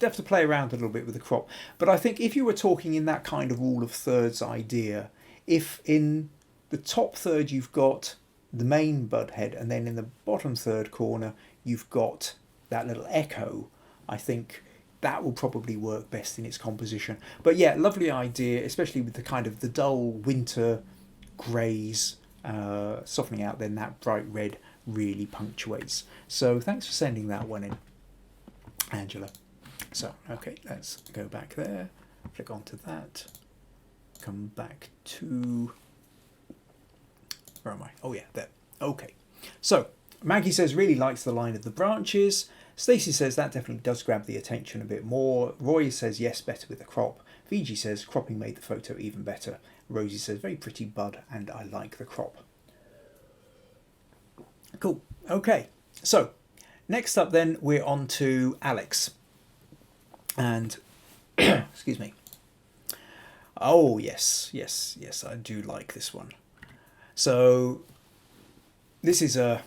Speaker 1: have to play around a little bit with the crop. But I think if you were talking in that kind of rule of thirds idea, if in the top third you've got the main bud head, and then in the bottom third corner you've got that little echo, I think that will probably work best in its composition. But yeah, lovely idea, especially with the kind of the dull winter greys softening out, then that bright red really punctuates. So thanks for sending that one in, Angela. So okay, let's go back there, click onto that, come back to, where am I? Oh yeah, there. Okay, so Maggie says really likes the line of the branches. Stacey says that definitely does grab the attention a bit more. Roy says yes, better with the crop. Fiji says cropping made the photo even better. Rosie says very pretty bud and I like the crop. Cool. Okay, so next up then we're on to Alex. And excuse me. Oh yes, I do like this one. So this is a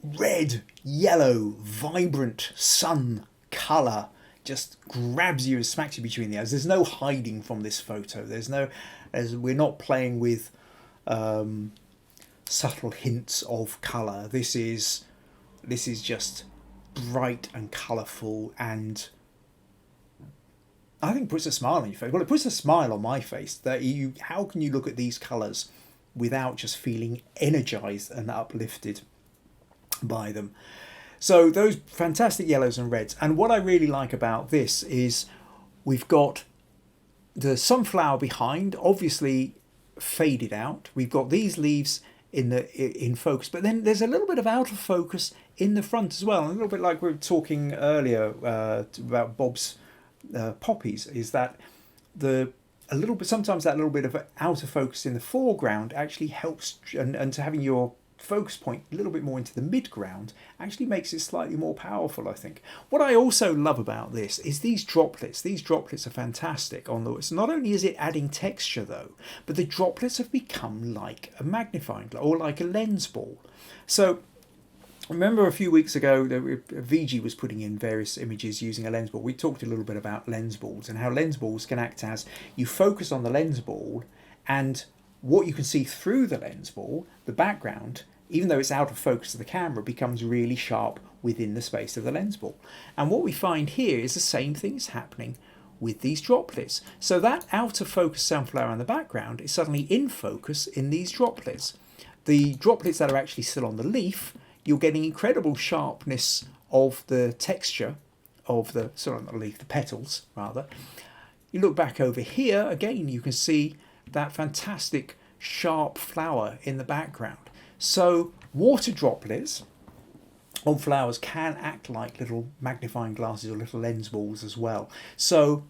Speaker 1: red, yellow, vibrant sun colour. Just grabs you and smacks you between the eyes. There's no hiding from this photo. We're not playing with subtle hints of colour. This is just bright and colourful, and I think puts a smile on your face. Well, it puts a smile on my face. That how can you look at these colours without just feeling energised and uplifted by them? So those fantastic yellows and reds. And what I really like about this is we've got the sunflower behind, obviously faded out. We've got these leaves in focus, but then there's a little bit of out of focus in the front as well. A little bit like we were talking earlier about Bob's poppies, is that sometimes that little bit of out of focus in the foreground actually helps, and to having your focus point a little bit more into the midground actually makes it slightly more powerful, I think. What I also love about this is these droplets. These droplets are fantastic on the. So not only is it adding texture though, but the droplets have become like a magnifying glass or like a lens ball. So remember a few weeks ago VG was putting in various images using a lens ball. We talked a little bit about lens balls and how lens balls can act as you focus on the lens ball, and what you can see through the lens ball, the background, even though it's out of focus of the camera, becomes really sharp within the space of the lens ball. And what we find here is the same thing is happening with these droplets. So that out of focus sunflower in the background is suddenly in focus in these droplets. The droplets that are actually still on the leaf, you're getting incredible sharpness of the texture of the, sorry, not the leaf, the petals rather. You look back over here, again, you can see that fantastic sharp flower in the background. So water droplets on flowers can act like little magnifying glasses or little lens balls as well. So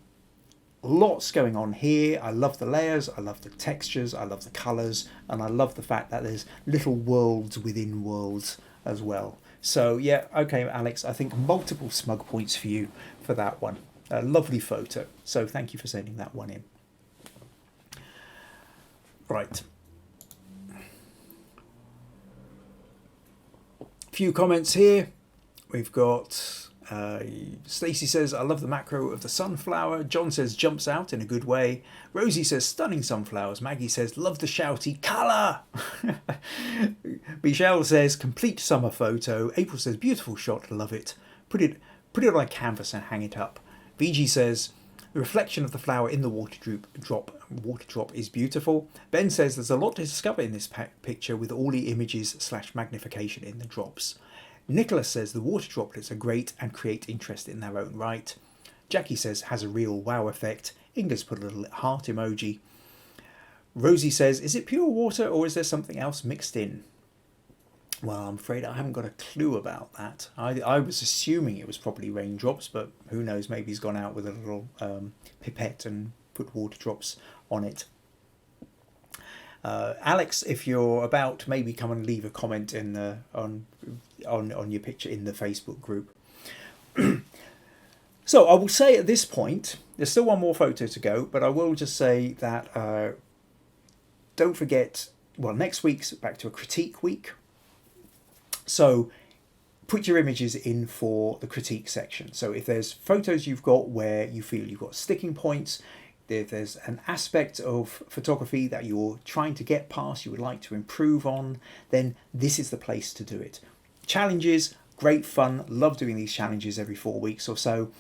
Speaker 1: lots going on here. I love the layers, I love the textures, I love the colours, and I love the fact that there's little worlds within worlds as well. So yeah, okay Alex, I think multiple smug points for you for that one. A lovely photo, so thank you for sending that one in. Right. Few comments here. We've got Stacey says, I love the macro of the sunflower. John says, jumps out in a good way. Rosie says, stunning sunflowers. Maggie says, love the shouty colour. Michelle says, complete summer photo. April says, beautiful shot, love it. Put it on a canvas and hang it up. VG says, the reflection of the flower in the water drop is beautiful. Ben says there's a lot to discover in this picture with all the images / magnification in the drops. Nicholas says the water droplets are great and create interest in their own right. Jackie says has a real wow effect. Inga's put a little heart emoji. Rosie says, is it pure water or is there something else mixed in? Well, I'm afraid I haven't got a clue about that. I was assuming it was probably raindrops, but who knows, maybe he's gone out with a little pipette and put water drops on it. Alex, if you're about, maybe come and leave a comment in the on your picture in the Facebook group. So I will say at this point, there's still one more photo to go, but I will just say that don't forget, well, next week's back to a critique week. So put your images in for the critique section. So if there's photos you've got where you feel you've got sticking points, if there's an aspect of photography that you're trying to get past, you would like to improve on, then this is the place to do it. Challenges, great fun, love doing these challenges every 4 weeks or so.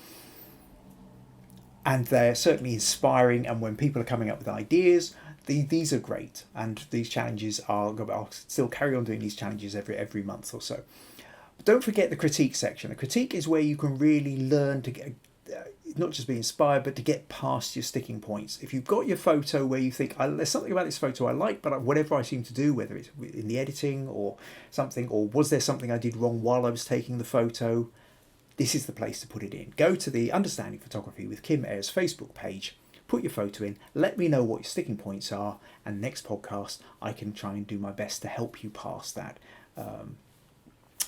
Speaker 1: And they're certainly inspiring, and when people are coming up with ideas, these are great. And these challenges I'll still carry on doing these challenges every month or so. But don't forget the critique section. The critique is where you can really learn to get, not just be inspired, but to get past your sticking points. If you've got your photo where you think, there's something about this photo I like, but whatever I seem to do, whether it's in the editing or something, or was there something I did wrong while I was taking the photo, this is the place to put it in. Go to the Understanding Photography with Kim Ayres Facebook page, put your photo in, let me know what your sticking points are, and next podcast I can try and do my best to help you past that.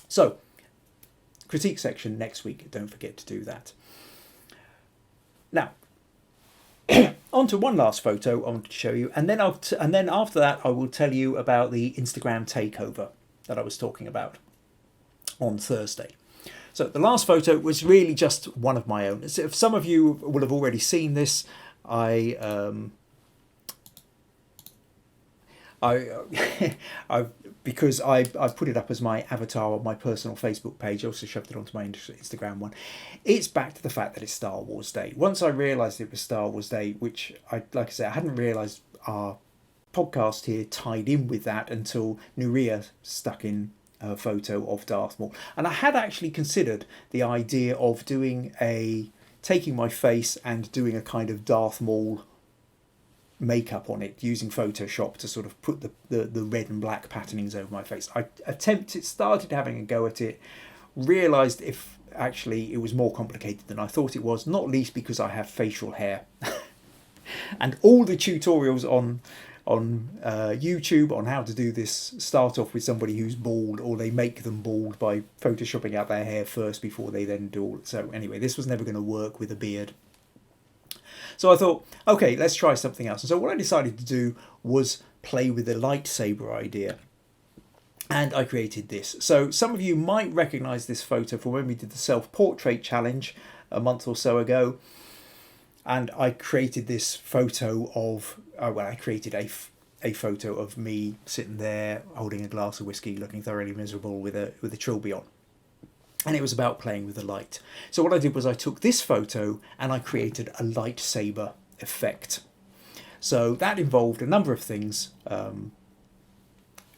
Speaker 1: So, critique section next week, don't forget to do that. Now, on to one last photo I want to show you, and then after that I will tell you about the Instagram takeover that I was talking about on Thursday. So the last photo was really just one of my own. If some of you will have already seen this, because I put it up as my avatar on my personal Facebook page. I also shoved it onto my Instagram one. It's back to the fact that it's Star Wars Day. Once I realised it was Star Wars Day, which like I said, I hadn't realised our podcast here tied in with that until Nuria stuck in a photo of Darth Maul. And I had actually considered the idea of taking my face and doing a kind of Darth Maul makeup on it using Photoshop to sort of put the red and black patternings over my face. I started having a go at it, realised if actually it was more complicated than I thought it was, not least because I have facial hair. And all the tutorials on YouTube on how to do this start off with somebody who's bald, or they make them bald by photoshopping out their hair first before they then do all. So anyway, this was never going to work with a beard. So I thought, okay, let's try something else. And so what I decided to do was play with the lightsaber idea. And I created this. So some of you might recognise this photo from when we did the self-portrait challenge a month or so ago. And I created this photo of, I created a photo of me sitting there holding a glass of whiskey, looking thoroughly miserable with a trilby on. And it was about playing with the light. So what I did was I took this photo and I created a lightsaber effect. So that involved a number of things,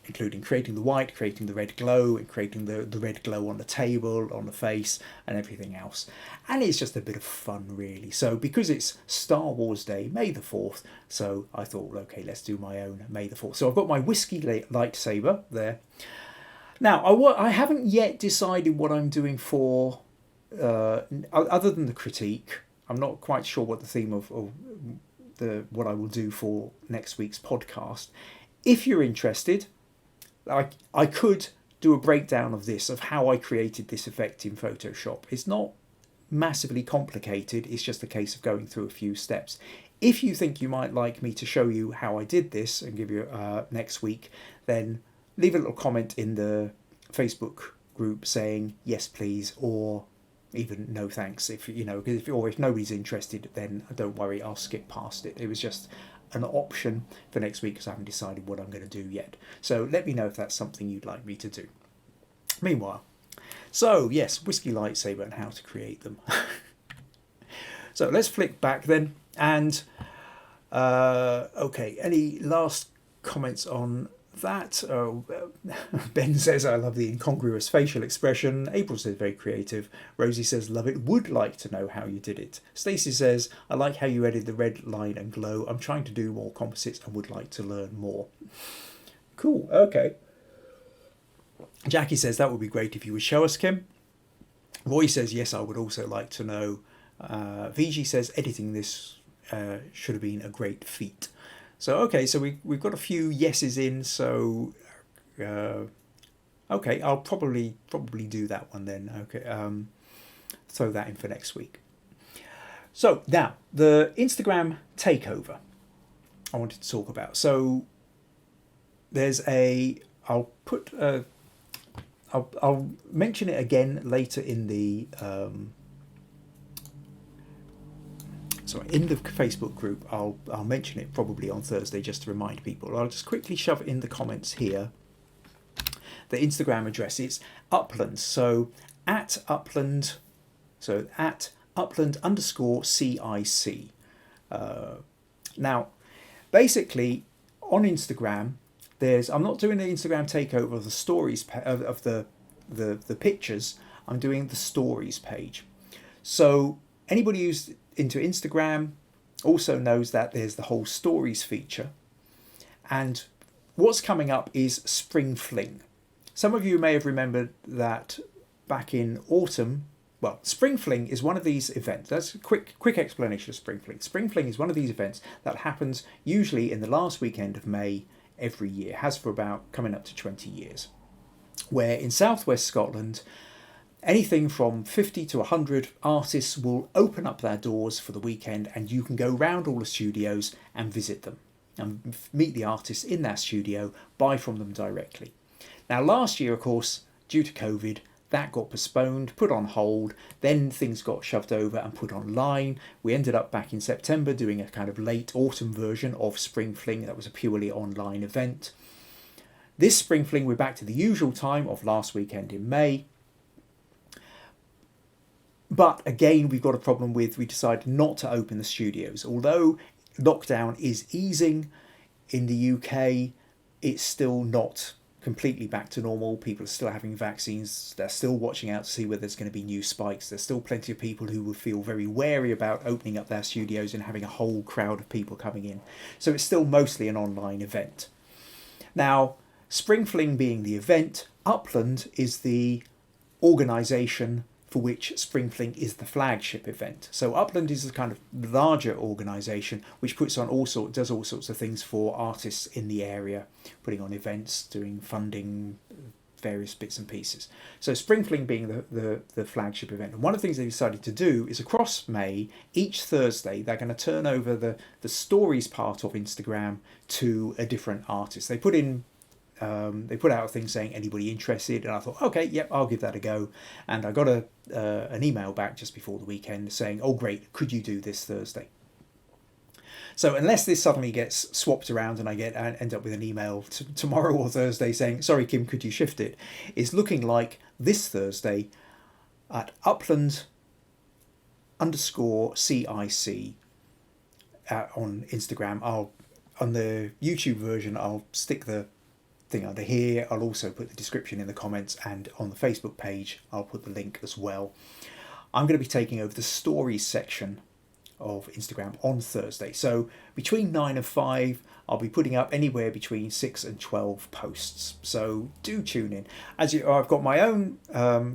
Speaker 1: including creating the white, creating the red glow, and creating the red glow on the table, on the face, and everything else. And it's just a bit of fun, really. So because it's Star Wars Day, May the 4th, so I thought, okay, let's do my own May the 4th. So I've got my whiskey lightsaber there. Now, I haven't yet decided what I'm doing for, other than the critique. I'm not quite sure what the theme of what I will do for next week's podcast. If you're interested, I could do a breakdown of this, of how I created this effect in Photoshop. It's not massively complicated. It's just a case of going through a few steps. If you think you might like me to show you how I did this and give you next week, then leave a little comment in the Facebook group saying yes please, or even no thanks. If nobody's interested, then don't worry, I'll skip past it. It was just an option for next week because I haven't decided what I'm going to do yet. So let me know if that's something you'd like me to do. Meanwhile, so yes, whiskey lightsaber and how to create them. So let's flick back then, and okay, any last comments on that? Ben says, I love the incongruous facial expression. April says, very creative. Rosie says, love it, would like to know how you did it. Stacey says, I like how you added the red line and glow. I'm trying to do more composites and would like to learn more. Cool, okay. Jackie says, that would be great if you would show us, Kim. Roy says, yes, I would also like to know. VG says, editing this should have been a great feat. So okay, so we've got a few yeses in. So okay, I'll probably do that one then. Okay, throw that in for next week. So now the Instagram takeover I wanted to talk about. So there's I'll mention it again later in the in the Facebook group. I'll mention it probably on Thursday just to remind people. I'll just quickly shove it in the comments here. The Instagram address is Upland. So at Upland. So at Upland_CIC. Now, basically, on Instagram, I'm not doing the Instagram takeover of the stories of the pictures. I'm doing the stories page. So anybody who's into Instagram also knows that there's the whole stories feature. And what's coming up is Spring Fling. Some of you may have remembered that back in autumn. Well, Spring Fling is one of these events. That's a quick explanation of Spring Fling. Spring Fling is one of these events that happens usually in the last weekend of May every year. It has for about coming up to 20 years. Where in southwest Scotland, anything from 50 to 100 artists will open up their doors for the weekend, and you can go round all the studios and visit them and meet the artists in their studio, buy from them directly. Now, last year, of course, due to COVID, that got postponed, put on hold, then things got shoved over and put online. We ended up back in September doing a kind of late autumn version of Spring Fling. That was a purely online event. This Spring Fling, we're back to the usual time of last weekend in May. But again, we've got a problem with, we decided not to open the studios. Although lockdown is easing in the UK, it's still not completely back to normal. People are still having vaccines. They're still watching out to see whether there's going to be new spikes. There's still plenty of people who will feel very wary about opening up their studios and having a whole crowd of people coming in. So it's still mostly an online event. Now, Spring Fling being the event, Upland is the organisation for which Spring Fling is the flagship event. So Upland is a kind of larger organisation which does all sorts of things for artists in the area, putting on events, doing funding, various bits and pieces. So Spring Fling being the flagship event. And one of the things they decided to do is across May, each Thursday, they're going to turn over the stories part of Instagram to a different artist. They put out a thing saying anybody interested, and I thought, okay, yep, I'll give that a go. And I got an email back just before the weekend saying, oh great, could you do this Thursday? So unless this suddenly gets swapped around and I end up with an email tomorrow or Thursday saying, sorry Kim, could you shift it? It's looking like this Thursday at Upland_CIC on Instagram. On the YouTube version, I'll stick the thing under here. I'll also put the description in the comments, and on the Facebook page I'll put the link as well. I'm going to be taking over the stories section of Instagram on Thursday. So between 9 and 5 I'll be putting up anywhere between 6 and 12 posts. So do tune in. I've got my own,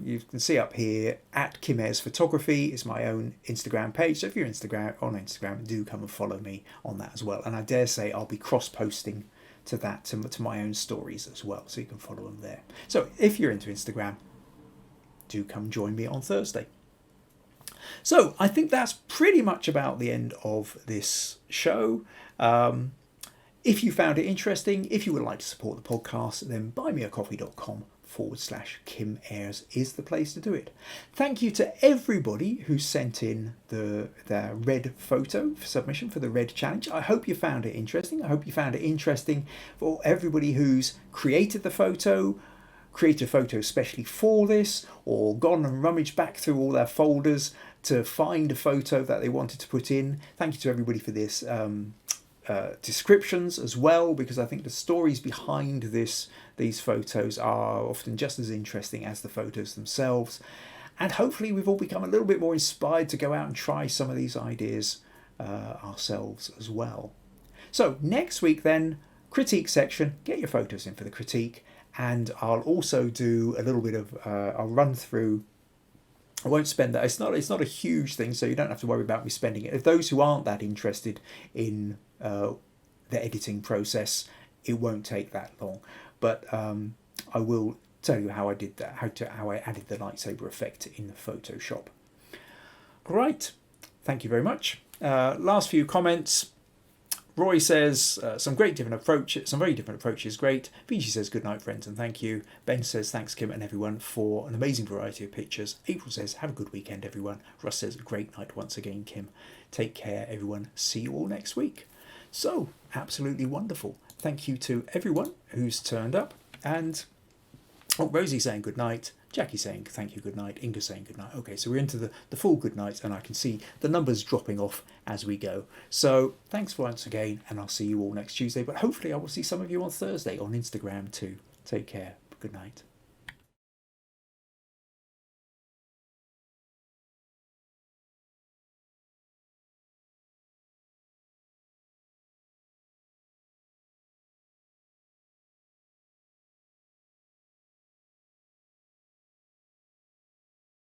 Speaker 1: you can see up here, at Kim Ayres Photography is my own Instagram page. So if you're on Instagram, do come and follow me on that as well. And I dare say I'll be cross-posting to my own stories as well, so you can follow them there. So if you're into Instagram, do come join me on Thursday. So I think that's pretty much about the end of this show. If you found it interesting, if you would like to support the podcast, then buymeacoffee.com/Kim Ayres is the place to do it. Thank you to everybody who sent in their red photo submission for the red challenge. I hope you found it interesting. I hope you found it interesting for everybody who's created a photo especially for this, or gone and rummaged back through all their folders to find a photo that they wanted to put in. Thank you to everybody for this. Descriptions as well, because I think the stories behind these photos are often just as interesting as the photos themselves. And hopefully we've all become a little bit more inspired to go out and try some of these ideas ourselves as well. So next week then, critique section, get your photos in for the critique, and I'll also do a little bit of, I'll run through. I won't spend that. It's not a huge thing, so you don't have to worry about me spending it. If those who aren't that interested in the editing process, it won't take that long. But I will tell you how I did that, how I added the lightsaber effect in Photoshop. Great. thank you very much. Last few comments. Roy says some very different approaches. Great. Fiji says good night, friends, and thank you. Ben says thanks, Kim and everyone, for an amazing variety of pictures. April says have a good weekend, everyone. Russ says great night once again, Kim. Take care, everyone. See you all next week. So absolutely wonderful. Thank you to everyone who's turned up. And Rosie saying good night. Jackie saying thank you, good night. Inga saying good night. Okay, so we're into the full good nights, and I can see the numbers dropping off as we go. So thanks once again, and I'll see you all next Tuesday. But hopefully I will see some of you on Thursday on Instagram too. Take care. Good night.